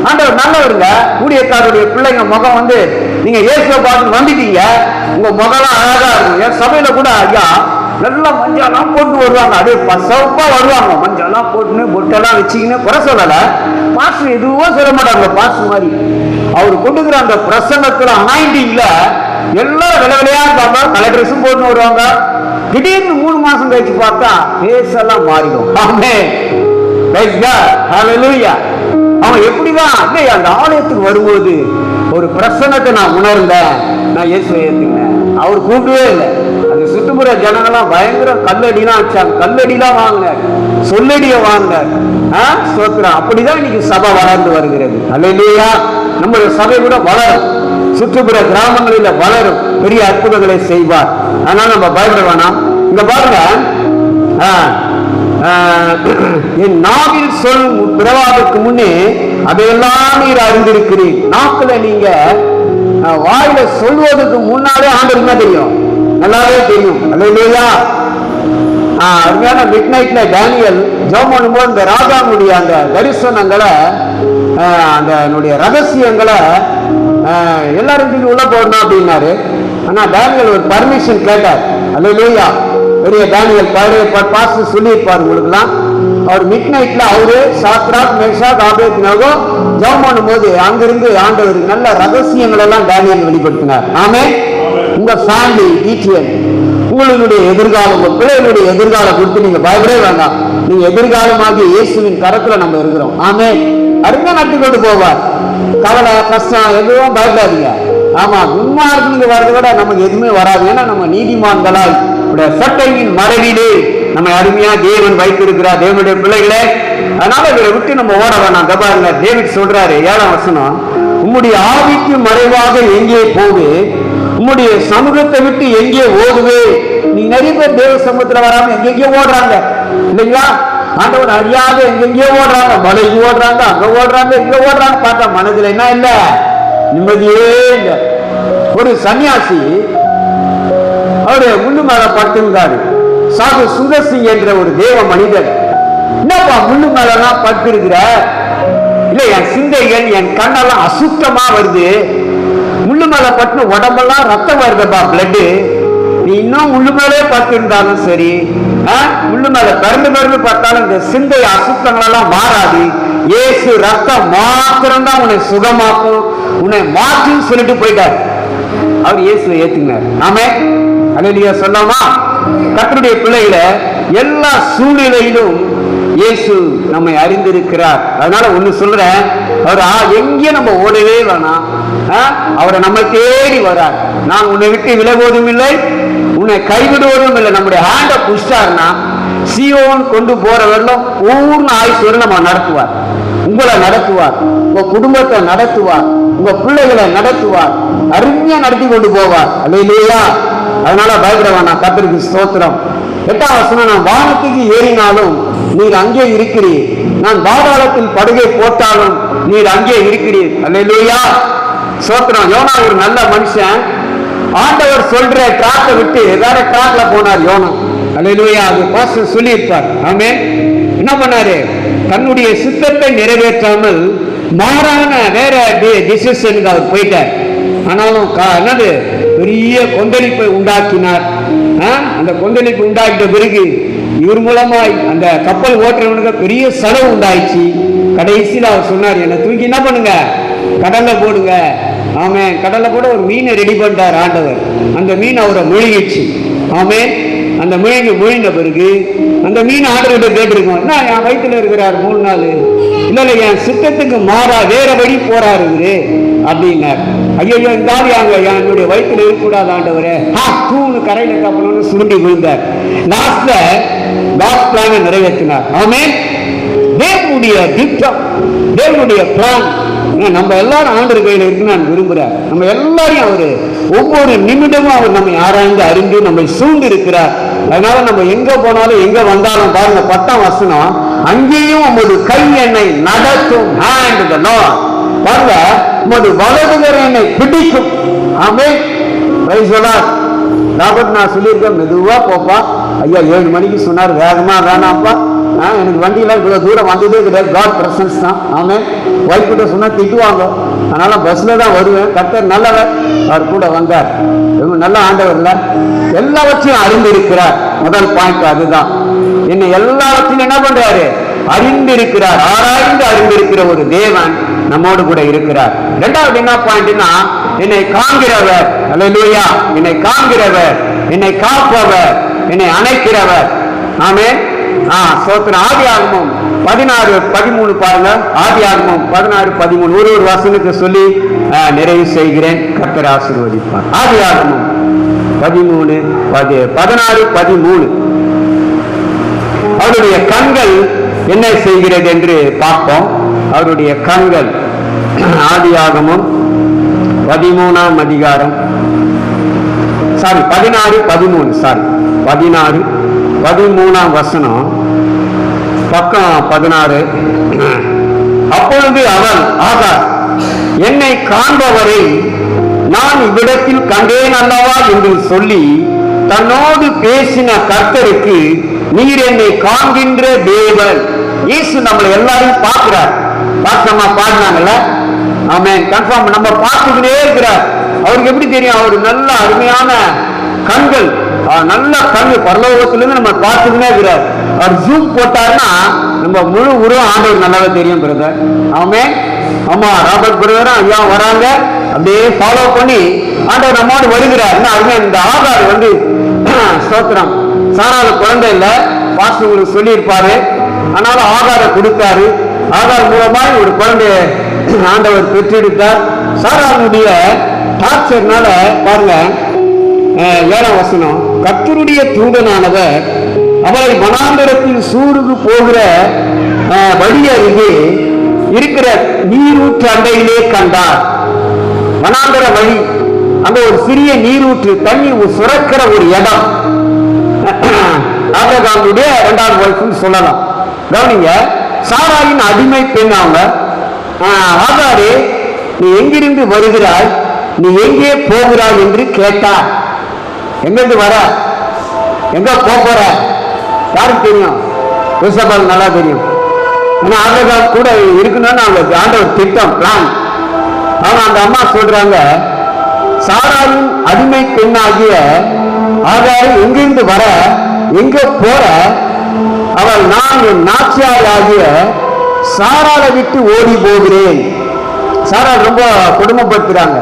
ஆண்டவர் நல்லவருங்க. ஊழியக்காரருடைய பிள்ளைங்க முகம் வந்து நீங்க இயேசுவை பார்த்து வந்துட்டீங்க, உங்க முகம்லாம் அழகா இருக்கும். என் சபையில கூட ஐயா நல்லா மஞ்சள்லாம் போட்டு வருவாங்க, அப்படியே பசப்பா வருவாங்க. மஞ்சள்லாம் போட்டுன்னு பொட்டெல்லாம் வச்சுக்கின்னு குறை சொல்லல. பாஸ்டர் எதுவும் சொல்ல மாட்டாங்க. பாஸ்டர் மாதிரி அவர் கொண்டுக்கிற அந்த பிரசங்கத்துல அனாயிண்டிங்ல எல்லாம் விளையா இருப்பாங்க. கலர் ட்ரெஸ்ஸும் போட்டுன்னு வருவாங்க. திடீர்னு 3 மாசம் கழிச்சு பார்த்தா பேஸ் எல்லாம் மாறிடும். ஆமென். Praise God. ஹல்லேலூயா. அவன் எப்படிதான் அந்த ஆலயத்துக்கு வரும்போது ஒரு பிரசன்னத்தை நான் உணர்ந்தேன். நான் இயேசுவை ஏத்துக்கினேன். அவர் கூட்டவே இல்லை. அந்த சுற்றுப்புற ஜனங்கள்லாம் பயங்கர கல்லடிலாம் வச்சாங்க. கல்லடிலாம் வாங்கினார், சொல்லடிய வாங்கினார். ஸ்தோத்திரம். அப்படிதான் இன்னைக்கு சபை வளர்ந்து வருகிறது. அல்லேலூயா. நம்முடைய சபை கூட வளரும், சுற்றுப்புற கிராமங்களில் வளரும், பெரிய அற்புதங்களை செய்வார். அதனால நம்ம பயப்பட வேணாம். இங்க பாருங்க, என் நாவில் சொல் பிறவாதற்கு முன்னே அதையெல்லாம் நீர் அறிந்திருக்கிறீர். நாக்குல நீங்க வாயில சொல்வதற்கு முன்னாலே ஆண்டவருக்கு என்ன தெரியும்? நல்லாவே தெரியும். அல்லேலூயா. அருமையான மிட் நைட்ல டேனியல் ஜெபம் பண்ணும்போது இந்த ராஜாவுடைய அந்த தரிசனங்களை, அந்த ரகசியங்களை எல்லாரும் உள்ள போடணும் அப்படின்னாரு. ஆனா டேனியல் ஒரு பர்மிஷன் கேட்டார். அல்லேலூயா. பெரிய டேனியல் பாஸ்டர் சொல்லியிருப்பார் உங்களுக்குலாம். அவர் மிட் நைட்ல அவரு சாத்ராக் மேஷாக் ஆபேத்நேகோ ஜெபம் பண்ணும்போது அங்கிருந்து ஆண்டவர் நல்ல ரகசியங்கள் எல்லாம் டேனியல் வெளிப்படுத்தினார். ஆமென். உங்க ஃபேமிலி டீட்டெயில், உங்களுடைய எதிர்காலம், உங்க பிள்ளைகளுடைய எதிர்காலம் குறித்து நீங்க பயப்படவே வேண்டாம். நீங்க எதிர்காலமாக இயேசுவின் கரத்துல நம்ம இருக்கிறோம். ஆமென். அருமையா நடத்தி கொண்டு போவார். கவலை கஷ்டம் எதுவும் பயப்படாதீங்க. ஆமா, உண்மை நீங்க வரதை விட நமக்கு எதுவுமே வராது. ஏன்னா நம்ம நீதிமான்களால் சட்டையின் மறைவிலே நம்ம அருமையா தேவன் வைத்திருக்கிறார். தேவனுடைய பிள்ளைகளே, அதனால இவரை விட்டு நம்ம ஓட வேணாம். பாருங்க, டேவிட் சொல்றாரு 7ஆம் வசனம், உம்முடைய ஆவிக்கு மறைவாக எங்கே போகு, உம்முடைய சமூகத்தை விட்டு எங்கே ஓடுவே. நீ நிறைய பேர் தேவ சமூகத்துல வராம எங்கெங்கயோ ஓடுறாங்க இல்லைங்களா? ஆண்டவர் அறியாத எங்கெங்கயோ ஓடுறாங்க, மலைக்கு ஓடுறாங்க, அங்க ஓடுறாங்க, இங்க ஓடுறாங்க. பார்த்தா மனதுல என்ன இல்ல, நிம்மதியே இல்லை. ஒரு சன்னியாசி அவருடைய முள்ளு மேல படுத்திருந்தாரு. சாது சுந்தர் சிங் என்ற ஒரு தேவ மனிதர், என்னப்பா முள்ளு மேலாம் படுத்திருக்கிற? இல்ல, என் சிந்தைகள் என் கண்ணெல்லாம் அசுத்தமா வருது, முள்ளு மேல பட்டு உடம்பெல்லாம் ரத்தம் வருதுப்பா, பிளட்டு. நீ இன்னும் முள்ளு மேலே படுத்திருந்தாலும் சரி, முள்ளு மேல பிறந்து பார்த்தாலும் இந்த சிந்தை அசுத்தங்களெல்லாம் மாறாது. இயேசு ரத்தம் மாத்திரம்தான் உன்னை சுகமாக்கும், உன்னை மாற்றும் சொல்லிட்டு போயிட்டார். அவர் இயேசுவை ஏத்துக்கினார். ஆமென். அல்லேலூயா சொல்லாமா? கர்த்தருடைய பிள்ளைகளை எல்லா சூழ்நிலையிலும் இயேசு நம்மை அறிந்திருக்கிறார். அதனால ஒண்ணு சொல்றேன், அவர் எங்கேயும் நம்ம ஓடவே வேணாம். அவரை நம்ம தேடி வரார். நான் உன்னை விட்டு விலகுவதும் இல்லை, உன்னை கைவிடுவதும் இல்லை. நம்முடைய ஹேண்ட புஷ்டார்னா சீயோன் கொண்டு போற வெள்ளம் பூர்ண ஆயுசோடு நம்ம நடத்துவார். உங்களை நடத்துவார், உங்க குடும்பத்தை நடத்துவார், உங்க பிள்ளைகளை நடத்துவார், அருமையா நடத்தி கொண்டு போவார். அல்லேலூயா. அதனால பயப்பட வேணாம். கர்த்தருக்கு ஸ்தோத்திரம். 8ஆம் வசனம், நான் வானத்துக்கு ஏறினாலும் நீர் அங்கே இருக்கிறீர், நான் பாதாளத்தில் படுகை போட்டாலும் நீர் அங்கே இருக்கிறீர். அல்லேலூயா, ஸ்தோத்திரம். யோனா ஒரு நல்ல மனுஷன். ஆண்டவர் சொல்ற ட்ராக்கை விட்டு வேற ட்ராக்ல போனார் யோனா. அல்லேலூயா, அது பாஸ்டர் சொல்லியிருப்பார். ஆமென். என்ன பண்ணாரு? தன்னுடைய சித்தத்தை நிறைவேற்றாமல் மாறான வேற டிசிஷனுக்கு அவர் போயிட்டார். ஆனாலும் என்னது பெரிய கொந்தளிப்பை உண்டாக்கினார். அந்த கொந்தளிப்பு உண்டாக்கிட்ட பிறகு இவர் மூலமாய் அந்த கப்பல் ஓட்டுறவனுக்கு பெரிய செலவு உண்டாயிடுச்சு. கடைசியில் அவர் சொன்னார், என்னை தூக்கி என்ன பண்ணுங்க, கடல்ல போடுங்க. ஆமென். கடல்ல போட ஒரு மீனை ரெடி பண்ணிட்டார் ஆண்டவர். அந்த மீன் அவரை முழுகிடுச்சு. ஆமென். அந்த முழிந்த பிறகு அந்த மீன் ஆண்டவர்கிட்ட கேட்டிருக்கோம், என்ன என் வயிற்றுல இருக்கிறார் 3 நாள், இல்ல என் சித்தத்துக்கு மாறா வேற வழி போறாரு இவரு அப்படின்னார். ஐயோ, இந்த ஆவியாங்க என்னுடைய வயிற்றுல இருக்கக்கூடாது ஆண்டவரே, தூணு கரையில கப்பணும்னு சுருண்டி விழுந்தார். லாஸ்ட்ல காட் பிளானை நிறைவேற்றினார். ஆமென். தேவனுடைய திட்டம், தேவனுடைய பிளான் நம்ம எல்லாரும் ஆண்டவர் கையில் இருக்குன்னு நான் விரும்புகிறேன். நம்ம எல்லாரையும் அவரு ஒவ்வொரு நிமிடமும் அவர் நம்மை ஆராய்ந்து அறிந்து நம்மை சூழ்ந்து இருக்கிறார். அதனால நம்ம எங்க போனாலும் எங்க வந்தாலும் பாருங்க 10ஆம் வசனம், அங்கேயும் உமது கை என்னை நடத்தும். பாருங்க, உமது வலதுகர என்னை பிடிக்கும். ஆமென். ராபர்ட், நான் சொல்லியிருக்கேன் மெதுவா போப்பா. ஐயா 7 மணிக்கு சொன்னார், வேகமா வேணாம்ப்பா, எனக்கு வண்டியில இவ்வளவு தூரம் வந்ததே கிடையாது. காட் பிரசன்ஸ் தான். ஆமென். ஒய்ஃப் கிட்ட சொன்னா திட்டுவாங்க, அதனால பஸ்ல தான் வருவேன். கர்த்தர் நல்லவர், அவர் கூட வந்தார். நல்ல ஆண்டவர்ல எல்லாவற்றையும் அறிந்திருக்கிறார். முதல் பாயிண்ட் அதுதான். என்னை எல்லாவற்றையும் என்ன பண்றாரு? அறிந்திருக்கிறார். ஆராய்ந்து அறிந்திருக்கிற ஒரு தேவன் நம்மோடு கூட இருக்கிறார். 2வது என்ன பாயிண்ட்னா, என்னை காண்கிறவர். அல்லேலூயா, என்னை காண்கிறவர், என்னை காப்பவர், என்னை அணைக்கிறவர். ஆமென். சோத்திரம். ஆதியாகமம் 16:13 பாருங்க. ஆதியாகமம் 16:13 ஒரு வசனத்தை சொல்லி நிறைவு செய்கிறேன். கர்த்தர் ஆசீர்வதிப்பார். ஆதியாகமம் 16:13 அவருடைய கண்கள் என்ன செய்கிறது என்று பார்ப்போம். அவருடைய கண்கள். ஆதியாகமம் 13ஆம் அதிகாரம் 13ஆம் வசனம், பக்கம் 16. அப்பொழுது அவன், ஆகார், என்னை காண்பவரை நான் இவ்விடத்தில் கண்டேன் அல்லவா என்று சொல்லி தன்னோடு பேசின கர்த்தருக்கு, நீர் என்னை காண்கின்ற தேவன். இயேசு நம்மளை எல்லாரையும் பார்க்கிறார். பாசமா பாடினாங்கல்ல, ஆமென். கன்ஃபார்ம் நம்ம பார்த்துக்கிட்டே இருக்கிறார். அவருக்கு எப்படி தெரியும்? அவரு நல்ல அருமையான கண்கள், நல்ல கண்ணு, பரலோகத்திலிருந்து நம்ம பார்த்துக்கிட்டே இருக்கிறார். அவர் ஜூம் போட்டாருன்னா நம்ம முழு உருவம் ஆண்டவர் நல்லாவே தெரியும் பிரதர். ஆமென். ஆமா, ராபர்ட் பிரதரும் ஐயா வராங்க, அப்படியே ஃபாலோ பண்ணி ஆண்டவர் நம்மோடு வருகிறார். இந்த ஆகார் வந்து ஸ்தோத்திரம், சாரால குழந்தை இல்ல, பாஸ்டர் உங்களுக்கு சொல்லியிருப்பாரு. அதனால ஆகாரை கொடுத்தாரு. ஆகார் மூலமாய் ஒரு குழந்தைய ஆண்டவர் பெற்றெடுத்தார். சாராளுடைய டார்ச்சர்னால பாருங்க 7ஆம் வசனம், கர்த்தருடைய தூதனானவர் அவரை வனாந்தரத்தில் சூருக்கு போகிற வழி அருகே இருக்கிற நீரூற்று அண்டையிலே கண்டார். வனாந்தர வழி, அங்க ஒரு சிறிய நீரூற்று, தண்ணி சுரக்கிற ஒரு இடம். ஆபிரகாமுடைய 2வது வைஃப்னு சொல்லலாம். கவனிங்க, சாராயின் அடிமை பெண் அவங்க. ஆகாரே, நீ எங்கிருந்து வருகிறாய், நீ எங்கே போகிறாய் என்று கேட்டார். எங்கிருந்து வர, எங்க போற யாருக்கு தெரியும்? யோசேப்புக்கு நல்லா தெரியும். ஏன்னா ஆபிரகாம் கூட இருக்கணும்னு அவங்க ஆண்டவர் திட்டம், பிளான். அவங்க அந்த அம்மா சொல்றாங்க, சாராயின் அடிமை பெண்ணாகிய ஆகாரு எங்கிருந்து வர, எங்க போற? அவள், நான் என் நாச்சியார் ஆகிய சாராளை விட்டு ஓடி போகிறேன். சாராள் ரொம்ப கொடுமைப்படுத்துறாங்க,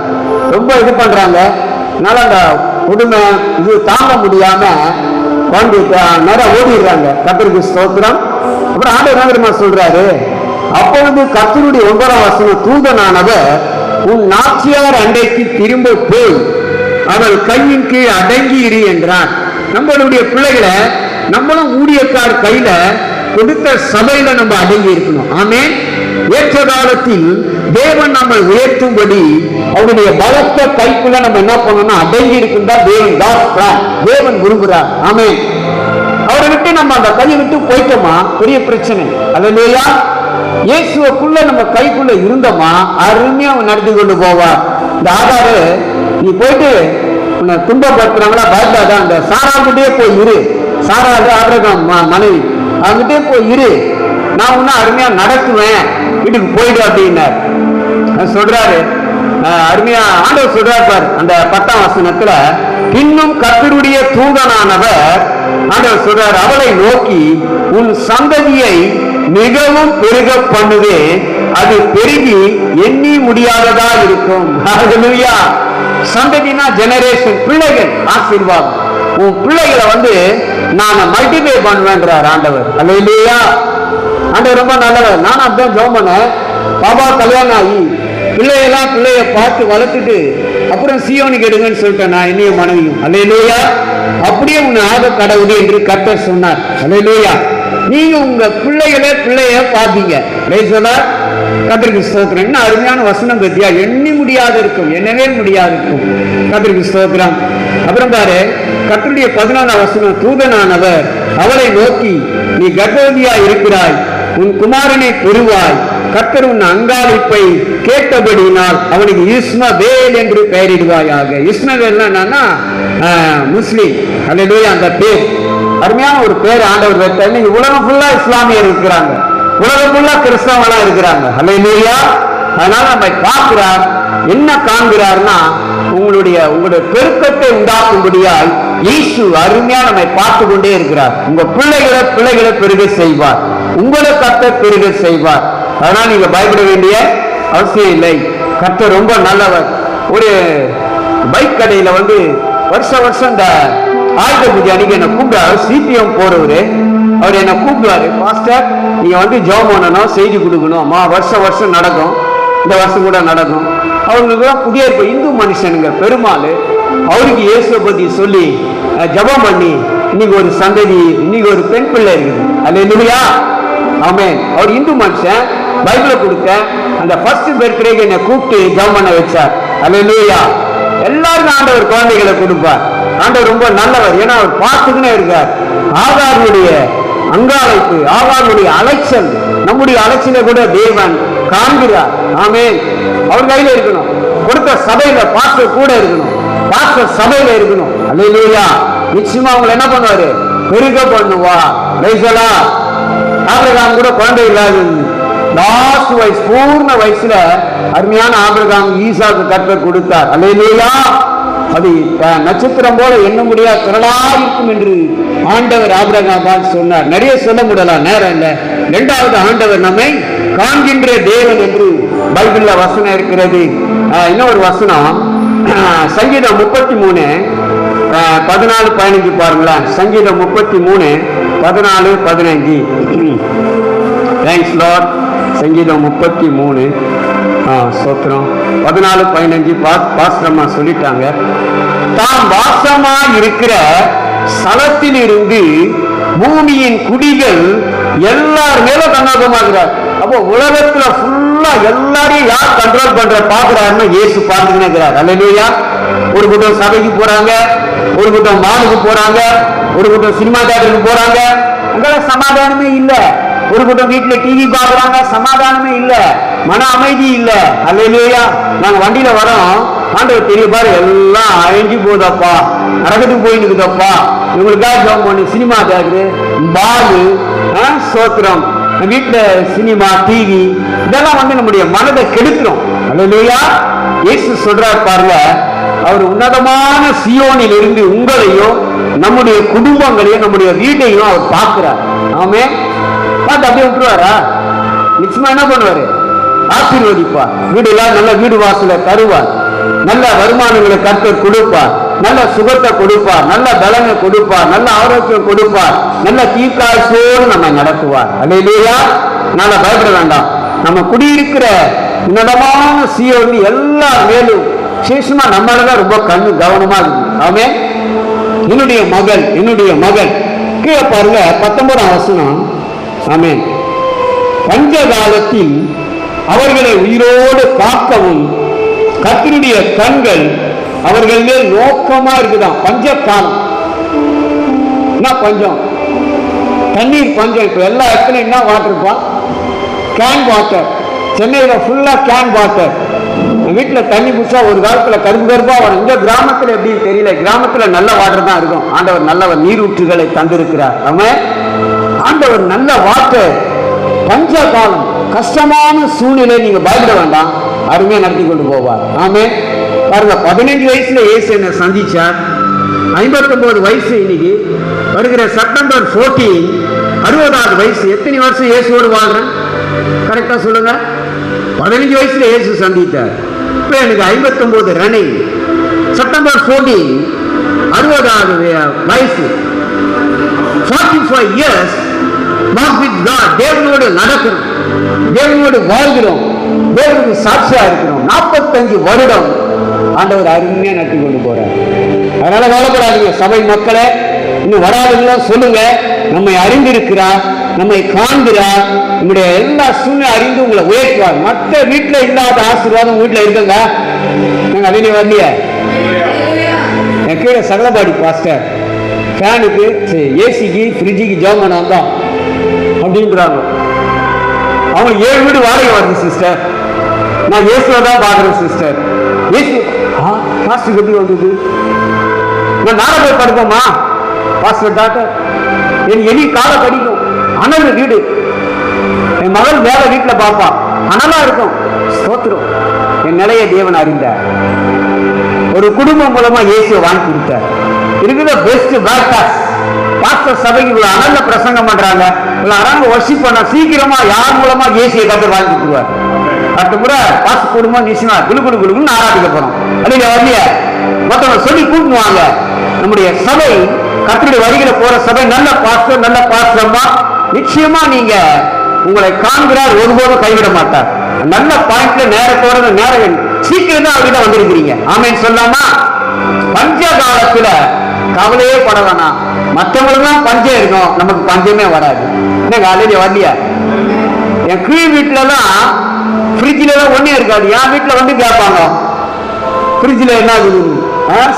ரொம்ப இது பண்றாங்க. அதனால அந்த கொடுமை இது தாங்க முடியாம வந்து நேரம் ஓடிடுறாங்க. கர்த்தருக்கு ஸ்தோத்திரம். அப்புறம் ஆண்டவர் சொல்றாரு, அப்பொழுது கர்த்தருடைய 9ஆம் வசனம், தூதனானவர் உன் நாச்சியார் அண்டைக்கு திரும்ப போய் அவள் கையின் கீழ் அடங்கி இரு என்றார். நம்மளுடைய பிள்ளைகளை நம்மளும் ஊழியக்கார் கையில கொடுத்த சபையில நம்ம அடங்கி இருக்கணும். ஆமென். ஏற்ற காலத்தில் தேவன் நம்மை உயர்த்தும்படி அவருடைய பலத்த கைக்குள்ள நம்ம என்ன பண்ணணும், அடங்கி இருக்குதா தேவன் விரும்புகிறார். ஆமென். அவரை விட்டு நம்ம அந்த கையை விட்டு போயிட்டோமா பெரிய பிரச்சனை. அல்லேலூயா. இயேசுக்குள்ள நம்ம கைக்குள்ள இருந்தோமா அருமையா நடத்தி கொண்டு போவார். இந்த ஆதாரு நீ போயிட்டு உன்னை துன்பப்படுத்துறாங்களா பயப்படாத, அந்த சாராகிட்டே போய் இரு. சாரா ஆபிரகாம் மனைவி அவங்கிட்டே போய் இரு, நான் உன்ன அருமையா நடத்துவேன், வீட்டுக்கு போயிடு அப்படின்னார். சொல்றாரு அருமையா ஆண்டவர் சொல்றாரு பார் அந்த 10ஆம் வசனத்துல, இன்னும் கர்த்தருடைய தூதனானவர் ஆண்டவர் சொல்றார், அவளை நோக்கி உன் சந்ததியை மிகவும் பெருக பண்ணுவே, அது பெருகி எண்ணி முடியாததா இருக்கும். ஹல்லேலூயா. சந்ததினா ஜெனரேஷன், பிள்ளைகள் ஆசீர்வாதம். உன் பிள்ளைகளை நான் மல்டிப்ளை பண்ணுவேன்றார் ஆண்டவர். ஹல்லேலூயா. ஆண்டவர் ரொம்ப நல்லவர். நானும் அப்படிதான் ஜெபம் பண்ணேன். பாபா கல்யாணம் ஆகி பிள்ளைய பார்த்து வளர்த்துட்டு அப்புறம் சீயோனுக்கு எடுங்கன்னு சொல்லிட்டேன் நான் என்னைய மனைவியும். ஹல்லேலூயா. அப்படியே உன்னை ஆக கடவுள் என்று கர்த்தர் சொன்னார். ஹல்லேலூயா. நீங்க உங்க பிள்ளைய பாப்பீங்க. கர்த்தருக்கு ஸ்தோத்திரம். என்ன அருமையான வசனம் பத்தியா, எண்ணி முடியாது இருக்கும், எண்ணவே முடியாது இருக்கும். கர்த்தருக்கு ஸ்தோத்திரம். அப்புறம் பாரு கர்த்தருடைய 14ஆம் வசனம், தூதனானவர் அவளை நோக்கி நீ கர்ப்பவதியா இருக்கிறாய், உன் குமாரனை பெறுவாய், கர்த்தர் உன் அங்காளிப்பை கேட்டபடியினால் அவனுக்கு இஸ்மவேல் என்று பெயரிடுவாயாக. இஸ்மவேல் என்னன்னா முஸ்லிம். அல்லேலூயா. அந்த பேர் அருமையான ஒரு பேர் ஆண்டவர் வைத்தார். இன்னைக்கு உலகம் ஃபுல்லா இஸ்லாமியர் இருக்கிறாங்க, உலகம் ஃபுல்லா கிறிஸ்தவங்களா இருக்கிறாங்க. அல்லேலூயா. அதனால நம்ம பார்க்கிறார், என்ன காண்கிறார்னா உங்களுடைய பெருக்கத்தை உண்டாக்கும்படியால் இயேசு அருமையா நம்மை பார்த்து கொண்டே இருக்கிறார். உங்க பிள்ளைகளை பெருக செய்வார், உங்களை கர்த்தர் பெருக செய்வார். அதனால நீங்க பயப்பட வேண்டிய அவசியம் இல்லை. கர்த்தர் ரொம்ப நல்லவர். ஒரு பைக் கடையில வருஷம் இந்த ஆயுத பூஜை அன்னைக்கு என்ன கூப்பிடுறாரு. சிபிஎம் போறவரு அவர் என்ன கூப்பிடுவாரு, பாஸ்டர் நீங்க ஜெபம் பண்ணணும், செய்தி கொடுக்கணும். அம்மா வருஷம் நடக்கும், இந்த வருஷம் கூட நடக்கும். அவங்களுக்கு குடியேற்ப இந்து மனுஷனுங்க பெருமாள் அவருக்கு இயேசுவை பத்தி சொல்லி ஜெபம் பண்ணி இன்னைக்கு ஒரு சந்ததி, இன்னைக்கு ஒரு பெண் பிள்ளை இருக்குது. அல்லேலூயா. ஆமென். அவர் இந்து மனுஷன், பைபிளை கொடுத்த அந்த ஃபர்ஸ்ட் பர்த்டேக்கு என்னை கூப்பிட்டு ஜெபம் பண்ண வச்சார். அல்லேலூயா. எல்லாருக்கும் ஆண்டவர் குழந்தைகளை கொடுப்பார். ஆண்டவர் ரொம்ப நல்லவர். ஏன்னா அவர் பார்த்துக்கினே இருக்கார். ஆகாருடைய அங்காளைப்பு, ஆகாருடைய அலைச்சல், நம்முடைய அலைச்சலை கூட தேவன் காண்கிறார். ஆமென். அவர் கையில இருக்கணும். கொடுத்த சபையில பாஸ்டர் கூட இருக்கணும், பாஸ்டர் சபையில இருக்கணும். அல்லேலூயா. நிச்சயமா அவங்களை என்ன பண்ணுவாரு, பெருக பண்ணுவா. ஆபிரகாம் கூட குழந்தை இல்லாது லாஸ்ட் வயசு, பூர்ண வயசுல அருமையான ஆபிரகாம் ஈசாக்கு கர்த்தர் கொடுத்தார். அல்லேலூயா. அது நட்சத்திரம் போல எண்ண முடியாது திரளா இருக்கும் என்று ஆண்டவர் ஆபிரகாம் சொன்னார். நிறைய சொல்ல முடியலாம், நேரம் இல்லை. 2வது ஆண்டவர் நம்மை காண்கின்ற தேவன் என்று பைபிள்ல வசனம் இருக்கிறது. இன்னொரு வசனம் சங்கீதம் 33 14 15 பாருங்களேன். சங்கீதம் 33 14 15. Thanks Lord. சங்கீதம் 33 சோத்திரம் 14 15 பாஸ்டரம்மா சொல்லிட்டாங்க. தாம் வாசமா இருக்கிற ஸ்தலத்தில் இருந்து பூமியின் குடிகள் எல்லார் மேலும் கண்ணோக்கமாகிறார். அப்போ உலகத்துல ஃபுல்லா எல்லாரையும் யார் கண்ட்ரோல் பண்ற பாக்குறாருன்னு இயேசு பார்த்துக்கினே இருக்கிறார். அல்லேலூயா. ஒரு கூட்டம் சபைக்கு போறாங்க, ஒரு கூட்டம் மாலுக்கு போறாங்க, ஒரு கூட்டம் சினிமா தியேட்டருக்கு போறாங்க, அங்கெல்லாம் சமாதானமே இல்ல. ஒரு கூட்டம் வீட்டுல டிவி பாக்குறாங்க, சமாதானமே இல்ல, மன அமைதி இல்ல. அல்லேலூயா. நாங்க வண்டியில வரோம், ஆண்டவர் தெரிய பாரு எல்லாம் அழிஞ்சு போதப்பா, நரகத்துக்கு போய் நிற்குதப்பா, இவங்களுக்காக ஜெபம் பண்ணி சினிமா தியேட்டரு, பாலு, சோத்திரம், வீட்டுல சினிமா டிவி இதெல்லாம் நம்முடைய மனதை கெடுக்கிறோம். அல்லேலூயா. இயேசு சொல்றாரு பாருங்க, அவர் உன்னதமான சியோனில் இருந்து உங்களையும் நம்முடைய குடும்பங்களையும் நம்முடைய வீட்டையும் அவர் பார்க்கிறார். ஆமே. பார்த்து அப்படியே விட்டுருவாரா? நிச்சயமா என்ன பண்ணுவாரு, ஆசீர்வதிப்பார். வீடு எல்லாம் நல்ல வீடு வாசல தருவார், நல்ல வருமானங்களை கர்த்தர் கொடுப்பார், நல்ல சுகத்தை கொடுப்பார், நல்ல பலனை கொடுப்பார், நல்ல ஆரோக்கியம் கொடுப்பார், நல்ல தீர்க்காசோடு நம்ம நடத்துவார். அல்லேலூயா. நல்ல பயப்பட வேண்டாம். நம்ம குடியிருக்கிற உன்னதமான சீயோனி எல்லா மேலும் விசேஷமா நம்மளதான் ரொம்ப கவனமா இருக்கு. ஆமே. என்னுடைய மகள் கீழே பாருங்க 19ஆம் வசனம். ஆமென். பஞ்ச காலத்தில் அவர்களை உயிரோடு காக்கவும் கர்த்தருடைய கண்கள் அவர்கள் மேல் நோக்கமா இருக்குதான். பஞ்ச காலம் என்ன பஞ்சம்? தண்ணீர் பஞ்சம். இப்ப எல்லா இடத்துலையும் என்ன வாட்டர் இருப்பா? Can water. சென்னையில் ஃபுல்லா கேன் வாட்டர். வீட்டில் தண்ணி பிடிச்சா ஒரு காலத்தில் கரும்பா வரும். இந்த கிராமத்தில் எப்படின்னு தெரியல. கிராமத்தில் நல்ல வாட்டர் தான் இருக்கும். ஆண்டவர் நல்ல நீரூற்றுகளை தந்திருக்கிறார். ஆண்டவர் நல்ல வாட்டர். பஞ்ச காலம், கஷ்டமான சூழ்நிலை நீங்க பயப்பட வேண்டாம், அருமையா நடத்தி கொண்டு போவார். ஆமென். பாருங்க, 15 வயசுல இயேசு என்ன சந்திச்சார். 59 வயசு இன்னைக்கு வருகிற செப்டம்பர் 14 60வது வயசு. எத்தனை வருஷம் இயேசுவோடு வாழ்றேன்? கரெக்டா சொல்லுங்க. 15 வயசுல இயேசு சந்தித்தார். இப்ப எனக்கு 59 ரன்னிங். செப்டம்பர் 14 60வது வயசு. 45 இயர்ஸ் walk with God. தேவனோடு நடக்கிறோம், தேவனோடு வாழ்கிறோம், தேவனுக்கு சாட்சியா இருக்கிறோம். 45 வருடம் ஆண்டவர் அருமையா நடத்தி கொண்டு போறார். அதனால கவலைப்படாதீங்க சபை மக்களே. இன்னும் வராதுங்களா சொல்லுங்க. நம்மை அறிந்திருக்கிறார், நம்மை காண்கிறார், நம்முடைய எல்லா சூழ்நிலை அறிந்து உங்களை உயர்த்துவார். மற்ற வீட்டில் இல்லாத ஆசீர்வாதம் வீட்டில் இருக்குங்க. நாங்கள் அதே வரலையே. என் கீழே சகலபாடி பாஸ்டர் ஃபேனுக்கு, ஏசிக்கு, ஃப்ரிட்ஜுக்கு ஜெபம் வந்தோம் அப்படின்றாங்க. அவங்க 7 வீடு வாடகை வருது சிஸ்டர். நான் இயேசுவை தான் பார்க்குறேன் சிஸ்டர். இயேசு பாஸ்டர் எப்படி வந்தது? நான் நாடகம் படுப்போமா பாஸ்டர் டாக்டர்? என் எலி காலை கடிக்கும். அனல் வீடு. என் மகள் வேலை வீட்டில் பார்ப்பா, அனலா இருக்கும். ஸ்தோத்திரம். என் நிலைய தேவன் அறிந்தார். ஒரு குடும்பம் மூலமா இயேசுவை வாங்கி கொடுத்தார். இருக்கிற பெஸ்ட் பேக்டாஸ் பாஸ்டர் சபைக்கு இவ்வளவு அனல்ல பிரசங்கம் பண்றாங்க, இவ்வளவு அனல் வர்ஷிப் பண்ண சீக்கிரமா யார் மூலமா இயேசுவை கத்தர் வாங்கி கொடுத்துருவார். அடுத்த முறை பாஸ்டர் குடும்பம் நிச்சயமா குழு குழு குழுன்னு ஆராதிக்க போறோம். அல்ல வரலைய மற்றவங்க சொல்லி கூப்பிடுவாங்க. நம்முடைய சபை கர்த்தருடைய வழிகளை போற சபை. நல்ல பாஸ்டர், நல்ல பாஸ்டர்மா, நிச்சயமா நீங்க உங்களை காண்கிறார், ஒருபோதும் கைவிட மாட்டார். நல்ல பாயிண்ட்ல நேரத்தோட நேரம் சீக்கிரம் தான் அவர்கிட்ட வந்திருக்கிறீங்க. ஆமேன்னு சொல்லாமா? பஞ்ச காலத்துல கவலையே பட வேணாம். மற்றவங்களுக்கு தான் பஞ்சம் இருக்கும், நமக்கு பஞ்சமே வராது. என்ன காலையில வரலையா? என் கீழ் வீட்டுல எல்லாம் ஃப்ரிட்ஜில எல்லாம் ஒன்னே இருக்காது. என் வீட்டுல வந்து கேட்பாங்க ஃப்ரிட்ஜில் என்ன இருக்குது?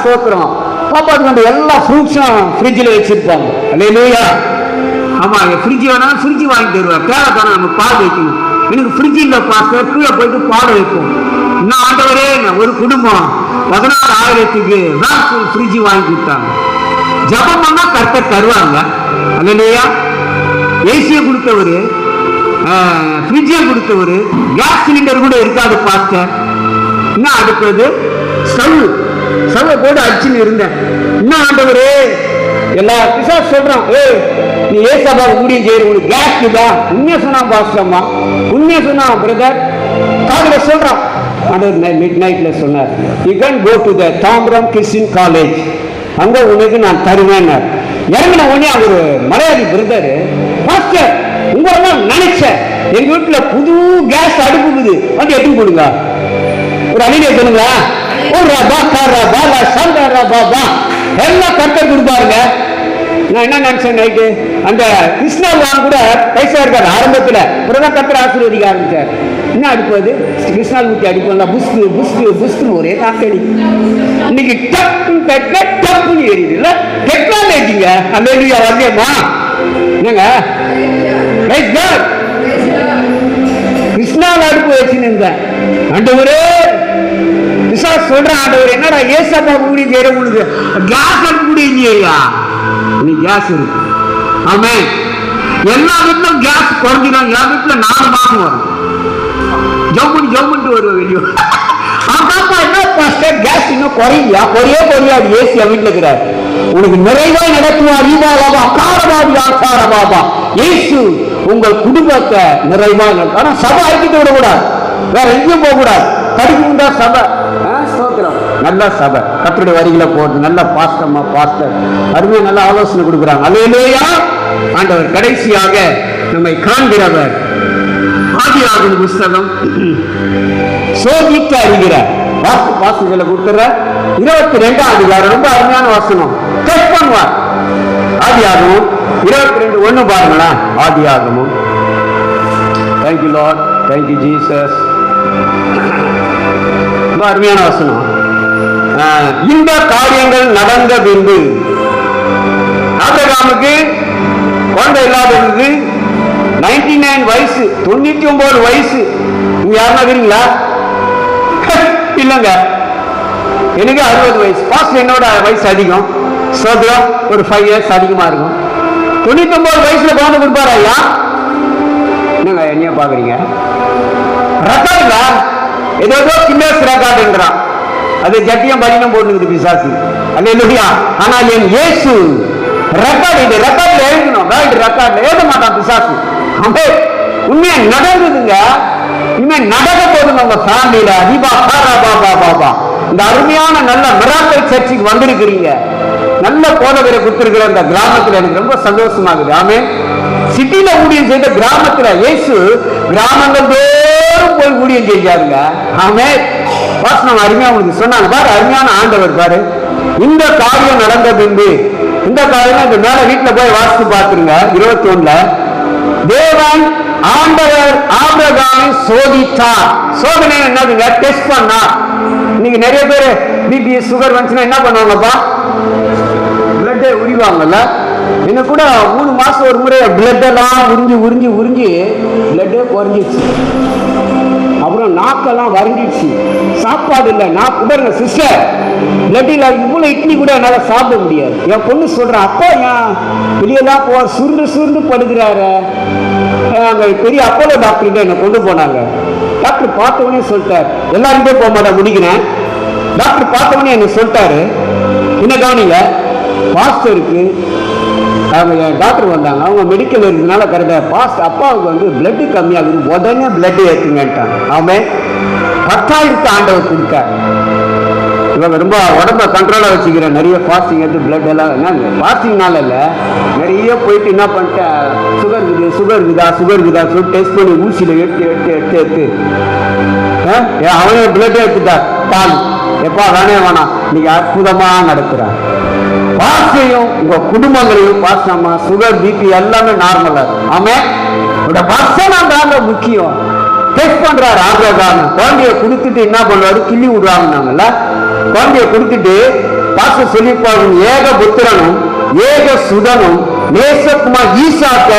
சோத்திரம். பாப்பாக்கு வந்து எல்லா ஃப்ரூட்ஸும் ஃப்ரிட்ஜில் வச்சிருப்பாங்க. அல்லேலூயா. ஆமா, ஃப்ரிட்ஜ் வேணாலும் ஃப்ரிட்ஜ் வாங்கி தருவார். தேவை தானே நம்ம பால் வைக்கணும். எனக்கு ஃப்ரிட்ஜ் இல்லை பாஸ்டர், கீழே போயிட்டு பால் வைப்போம். இன்னும் ஆண்டவரே, ஒரு குடும்பம் 16,000க்கு வேர்பூல் ஃப்ரிட்ஜ் வாங்கி கொடுத்தாங்க. ஜபம் பண்ணா கர்த்தர் தருவாங்க. அல்லேலூயா. ஏசியை கொடுத்தவர், ஃப்ரிட்ஜை கொடுத்தவர், கேஸ் சிலிண்டர் கூட இருக்காது பாஸ்டர். என்ன அடுத்தது? ஸ்டவ் போட்டு அடிச்சுன்னு இருந்தேன். என்ன ஆண்டவரே, எல்லா பிசாசு சொல்றான், நீ ஏசபா ஊழியம் செய்யற, உங்களுக்கு கேஸ் தான். உண்மையா சொன்னா பாஸ்டர்மா, உண்மையா சொன்னா பிரதர், காதுல சொல்றான். ஆண்டவர் மிட் நைட்ல சொன்னார், you can go to the Tambaram Christian college, அங்க உனக்கு நான் தருவேன். இறங்கின உடனே ஒரு மலையாளி பிரதர், பாஸ்டர் உங்களெல்லாம் நினைச்சேன், எங்க வீட்டுல புது கேஸ் அடுப்புக்குது, வந்து எடுத்து கொடுங்க. ஒரு அணிலே சொல்லுங்களா? ஒரு ரூபா, 4 ரூபா, சந்தா பாபா எல்லாம் கர்த்தர் கொடுப்பாருங்க. நான் என்ன நினைச்சேன், நைட்டு அந்த கிருஷ்ணால் கூட பைசா இருக்காரு ஆரம்பத்துல, அப்புறம் கர்த்தர் ஆசீர்வதிக்க ஆரம்பிச்சார். என்ன அடுப்பது? கிருஷ்ணால் ஊற்றி அடிப்பா, புஸ்கு புஸ்கு புஸ்குன்னு ஒரே காத்தடி. இன்னைக்கு டப்புன்னு ஏறிது இல்ல, டெக்னாலஜிங்க. அந்த வரலையம்மா என்னங்க, கிருஷ்ணால் அடுப்பு வச்சுன்னு இருந்தேன். ஆண்டவரே சொல்றேன், ஆண்டவர் என்னடா ஏசப்பா கூடி செய்யற பொழுது கேஸ் அடுப்பு கூட இல்லையா? நீ கேஸ் இருக்கு. ஆமே, எல்லா வீட்டுல கேஸ் குறைஞ்சிடும். என் வீட்டுல 4 மாசம் வரும். ஜவுமன் வருவேன் வெளியே. பாப்பா என்ன பாஸ்டர் கேஸ் இன்னும் குறையா? குறையாது. ஏசி என் வீட்டுல இருக்கிறார். உனக்கு நிறைவாய் நடத்துவார். அகாரபாபி ஆகார பாபா ஏசு உங்கள் குடும்பத்தை நிறைவாய் நடத்தும். ஆனா சபை அழைக்கிட்டு விடக்கூடாது, வேற எங்கேயும் போக கூடாது. கடிக்குண்டா சபை. நல்ல சபை கர்த்தருடைய வரிகளை போட்டு நல்ல பாஸ்டர் அருமையா நல்ல ஆலோசனை கொடுக்குறாங்க. அல்லேலூயா. ஆண்டவர் கடைசியாக நம்மை காண்கிறவர். ஆதியாகம புஸ்தகம் சோதிக்க அறிகிறார். வாசகங்களை கொடுத்துற 22 அதிகாரம் ரொம்ப அருமையான வசனம். டெஸ்ட் பண்ணுவார். ஆதியாகமம் 22:1 பாருங்களா. ஆதியாகமம் தேங்க்யூ லார்ட், தேங்க்யூ ஜீசஸ். ரொம்ப அருமையான வசனம். இந்த காரியங்கள் நடந்த பின்பு ஆபிரகாமுக்கு குழந்தை இல்லாத இருந்தது. 99 வயசு, 99 வயசு. நீங்க யாருன்னா இருக்கீங்களா? இல்லைங்க, எனக்கு 60 வயசு. பாஸ்ட் என்னோட வயசு அதிகம், சோதரம் ஒரு 5 இயர்ஸ் அதிகமா இருக்கும். 99 வயசுல குழந்தை கொடுப்பாரு ஐயா. என்னங்க என்னைய பாக்குறீங்க? ரெக்கார்டுல ஏதோ கின்னஸ் ரெக்கார்டுன்றான். அது ஜட்டியம் பலினம் போட்டுக்குது பிசாசு. அல்லேலூயா. ஆனால் என் இயேசு ரெக்கார்டு, இது ரெக்கார்ட்ல எழுதணும். வேர்ல்டு ரெக்கார்ட்ல எழுத மாட்டான் பிசாசு. உண்மையா நடந்ததுங்க. இனிமே நடக்க போதுங்க உங்க ஃபேமிலியில. அதிபா பாபா இந்த அருமையான நல்ல மிராக்கிள் சர்ச்சுக்கு வந்திருக்கிறீங்க. நல்ல போதகரை கொடுத்திருக்கிற இந்த கிராமத்துல எனக்கு ரொம்ப சந்தோஷமாகுது. ஆமென். சிட்டில ஊழியம் செய்த கிராமத்துல இயேசு கிராமங்கள் தோறும் போய் ஊழியம் செஞ்சாருங்க. ஆமென். வாசனம் அருமையா உங்களுக்கு சொன்னாங்க பாரு, அருமையான ஆண்டவர் பாரு. இந்த காரியம் நடந்த பின்பு, இந்த காரியம் இந்த மேல வீட்டுல போய் வாசித்து பார்த்துருங்க. 21 தேவன் ஆண்டவர் ஆபிரகாமை சோதித்தார். சோதனை என்னதுங்க? டெஸ்ட் பண்ணா. இன்னைக்கு நிறைய பேர் பிபி சுகர் வந்துச்சுன்னா என்ன பண்ணுவாங்கப்பா? பிளட்டை உரிவாங்கல்ல. எனக்கு கூட 3 மாசம் ஒரு முறை பிளட் எல்லாம் உறிஞ்சி உறிஞ்சி உறிஞ்சி பிளட்டே குறைஞ்சிச்சு. அப்புறம் நாக்கெல்லாம் வறண்டிடுச்சு. சாப்பாடு இல்லை. நான் கூட சிஸ்டர் பிளட் இல்லை, இவ்வளோ இட்லி கூட என்னால் சாப்பிட முடியாது. என் பொண்ணு சொல்கிறேன், அப்பா ஏன் வெளியெல்லாம் போ சுருண்டு சுருண்டு படுக்கிறாரு. அங்கே பெரிய அப்போலோ டாக்டர்கிட்ட என்னை கொண்டு போனாங்க. டாக்டர் பார்த்தவொடனே சொல்லிட்டார், எல்லாருமே போக மாட்டேன் முடிக்கிறேன். டாக்டர் பார்த்தவொடனே என்ன சொல்லிட்டாரு, என்ன கவனிங்க, பாஸ்டருக்கு அவங்க டாக்டர் வந்தாங்க. அவங்க மெடிக்கல் இருக்கிறதுனால கரெக்டாக பாஸ்ட் அப்பாவுக்கு வந்து பிளட்டு கம்மியாகுது, உடனே பிளட்டு ஏற்றுங்கன்ட்டாங்க. அவன் 10,000 ஆண்டவர் கொடுத்தார். இவங்க ரொம்ப உடம்ப கண்ட்ரோலாக வச்சுக்கிற நிறைய ஃபாஸ்டிங் எடுத்து பிளட் எல்லாம் என்னங்க ஃபாஸ்டிங்னால இல்லை, நிறைய போயிட்டு என்ன பண்ணிட்டேன், சுகர் இருக்குதா சொல்லி டெஸ்ட் பண்ணி ஊசியில் எடுத்து அவனே பிளட் எடுத்துட்டார். பால் எப்பா வேணாம், இன்னைக்கு அற்புதமாக நடக்கிறார். பாஸ்டையும் உங்க குடும்பங்களையும் பாஸ்டாமா சுகர் பிபி எல்லாமே நார்மலா இருக்கும். ஆமே, வசனம் தாங்க முக்கியம். டெஸ்ட் பண்றாரு ஆபிரகாம். குழந்தைய கொடுத்துட்டு என்ன பண்ணுவாரு, கிள்ளி விடுறாங்கன்னாங்கல்ல. குழந்தைய கொடுத்துட்டு பாஸ்டர் சொல்லிப்பாரு, ஏக புத்திரனும் ஏக சுதனும் நேசகுமார் ஈசாக்க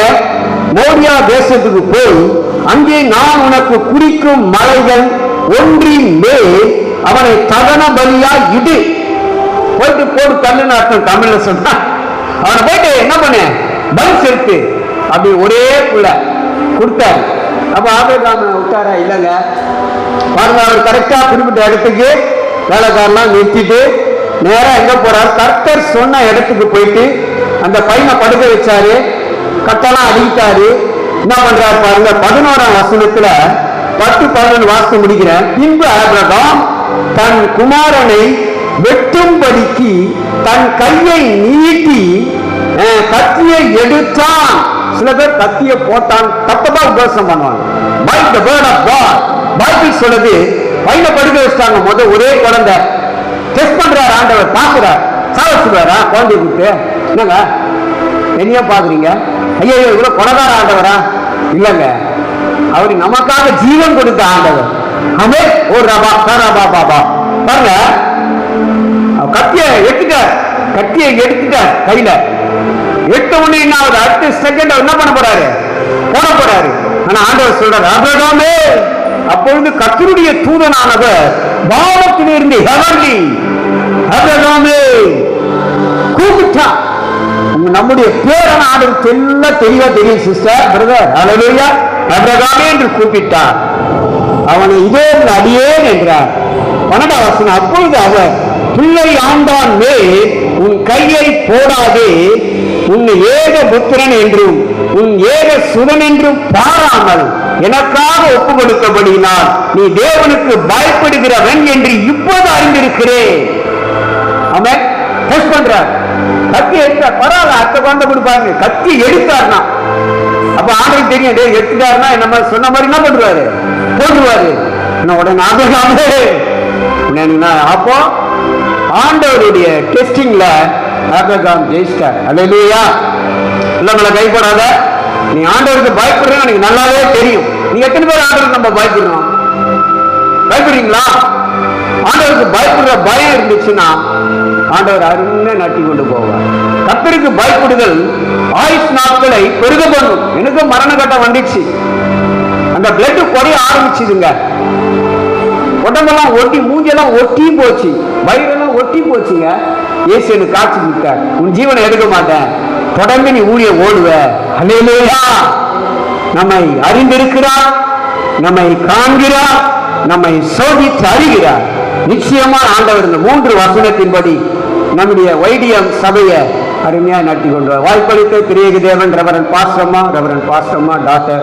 மோரியா தேசத்துக்கு போய் அங்கே நான் உனக்கு குறிக்கும் மலைகள் ஒன்றின் மேல் அவனை தகன பலியா இடு. போயிட்டு போடு தள்ளுன்னு அர்த்தம் தமிழ்ல சொன்னா. அவனை போயிட்டு என்ன பண்ண பலி செலுத்து அப்படி ஒரே புள்ள கொடுத்தாரு. அப்ப ஆபிரகாம் விட்டாரா? இல்லைங்க. பாருங்க, அவர் கரெக்டா குறிப்பிட்ட இடத்துக்கு வேலைக்காரெல்லாம் நிறுத்திட்டு நேரா எங்க போறாரு, கர்த்தர் சொன்ன இடத்துக்கு போயிட்டு அந்த பையனை படுக்க வச்சாரு, கட்டெல்லாம் அடிக்கிட்டாரு. என்ன பண்றாரு பாருங்க, 11ஆம் வசனத்துல 10-11 வாசித்து முடிக்கிறேன். பின்பு ஆபிரகாம் தன் குமாரனை வெட்டும்படிக்கு தன் கையை நீட்டி கத்தியை எடுத்தான். சில பேர் கத்தியை போட்டான் தப்பா உபதேசம் பண்ணுவாங்க. By the word of God Bible சொல்லுது. பையனை படுக்க வச்சிட்டாங்க. முதல் ஒரே குழந்தை டெஸ்ட் பண்றாரு ஆண்டவர். பாக்குறார், சாவச்சுறாரா குழந்தைய கொடுத்து. என்னங்க என்னைய பாக்குறீங்க? ஐயோ இவ்வளவு கொலகார ஆண்டவரா? இல்லைங்க, அவரு நமக்காக ஜீவன் கொடுத்த ஆண்டவர். அமே ஒரு ரபா பாபா பாருங்க, கத்தியை எடுத்துட்டார் கையில. எட்ட உடனே என்ன ஆகுது, அடுத்த செகண்ட் என்ன பண்ண போறாரு, போட போறாரு. ஆனா ஆண்டவர் சொல்றாரு, ஆபிரகாமே. அப்பொழுது கர்த்தருடைய தூதனானவர் வானத்திலிருந்து ஹெவன்லி ஆபிரகாமே கூப்பிட்டா. நம்முடைய பேரான ஆண்டவர் எல்லாம் தெளிவா தெரியும் சிஸ்டர் பிரதர். ஹல்லேலூயா. ஆபிரகாமே என்று கூப்பிட்டார். அவனை இதோ அடியேன் என்றார். 12ஆம் வசனம். அப்பொழுது அவர் பிள்ளை ஆண்டான் மேல் உன் கையை போடாதே, உன் ஏக புத்திரன் என்றும் உன் ஏக சுதன் என்றும் பாராமல் எனக்காக ஒப்பு கொடுத்தபடியினால் நீ தேவனுக்கு பயப்படுகிறவன் என்று இப்போது அறிந்திருக்கிறேன். அவன் டெஸ்ட் பண்றார். கத்தி எடுத்தார். பரவாயில்ல, அத்தை குழந்தை கொடுப்பாங்க. கத்தி எடுத்தார்னா அப்ப ஆண்டவருக்கு தெரியும், எடுத்துட்டாருன்னா நம்ம சொன்ன மாதிரி என்ன பண்ணுவாரு, போட்டுருவாரு. உடனே அப்போ ஆண்டவருடைய டெஸ்டிங்ல ஆபிரகாம் ஜெயிச்சிட்டார். அல்லேலூயா. இல்ல மேல கைப்படாத நீ ஆண்டவருக்கு பயப்படுற எனக்கு நல்லாவே தெரியும். நீங்க எத்தனை பேர் ஆண்டவருக்கு நம்ம பயப்படுறோம்? பயப்படுறீங்களா? ஆண்டவருக்கு பயப்படுற பயம் இருந்துச்சுன்னா ஆண்டவர் அருமையா நட்டி கொண்டு போவார். கர்த்தருக்கு பயப்படுதல் ஆயுஷ் நாட்களை பெருக பண்ணும். எனக்கு மரண கட்டம் வந்துச்சு, அந்த பிளட் குறைய ஆரம்பிச்சுதுங்க. உடம்பெல்லாம் ஒட்டி, மூஞ்செல்லாம் ஒட்டி போச்சு, வயிறெல்லாம் ஒட்டி போச்சுங்க. இயேசு எனக்கு காட்சி கொடுத்தார், உன் ஜீவனை எடுக்க மாட்டேன், தொடர்ந்து நீ ஊழிய ஓடுவ. அல்லேலூயா. நம்மை அறிந்திருக்கிறார், நம்மை காண்கிறார், நம்மை சோதித்து அறிகிறார். நிச்சயமா ஆண்டவர் இந்த 3 வசனத்தின்படி நம்முடைய வைடியம் சபையை அருமையா நட்டி கொண்டார். வாய்ப்பளித்த திரியேக தேவன் ரெவரண்ட் பாஸ்டர் அம்மா டாக்டர்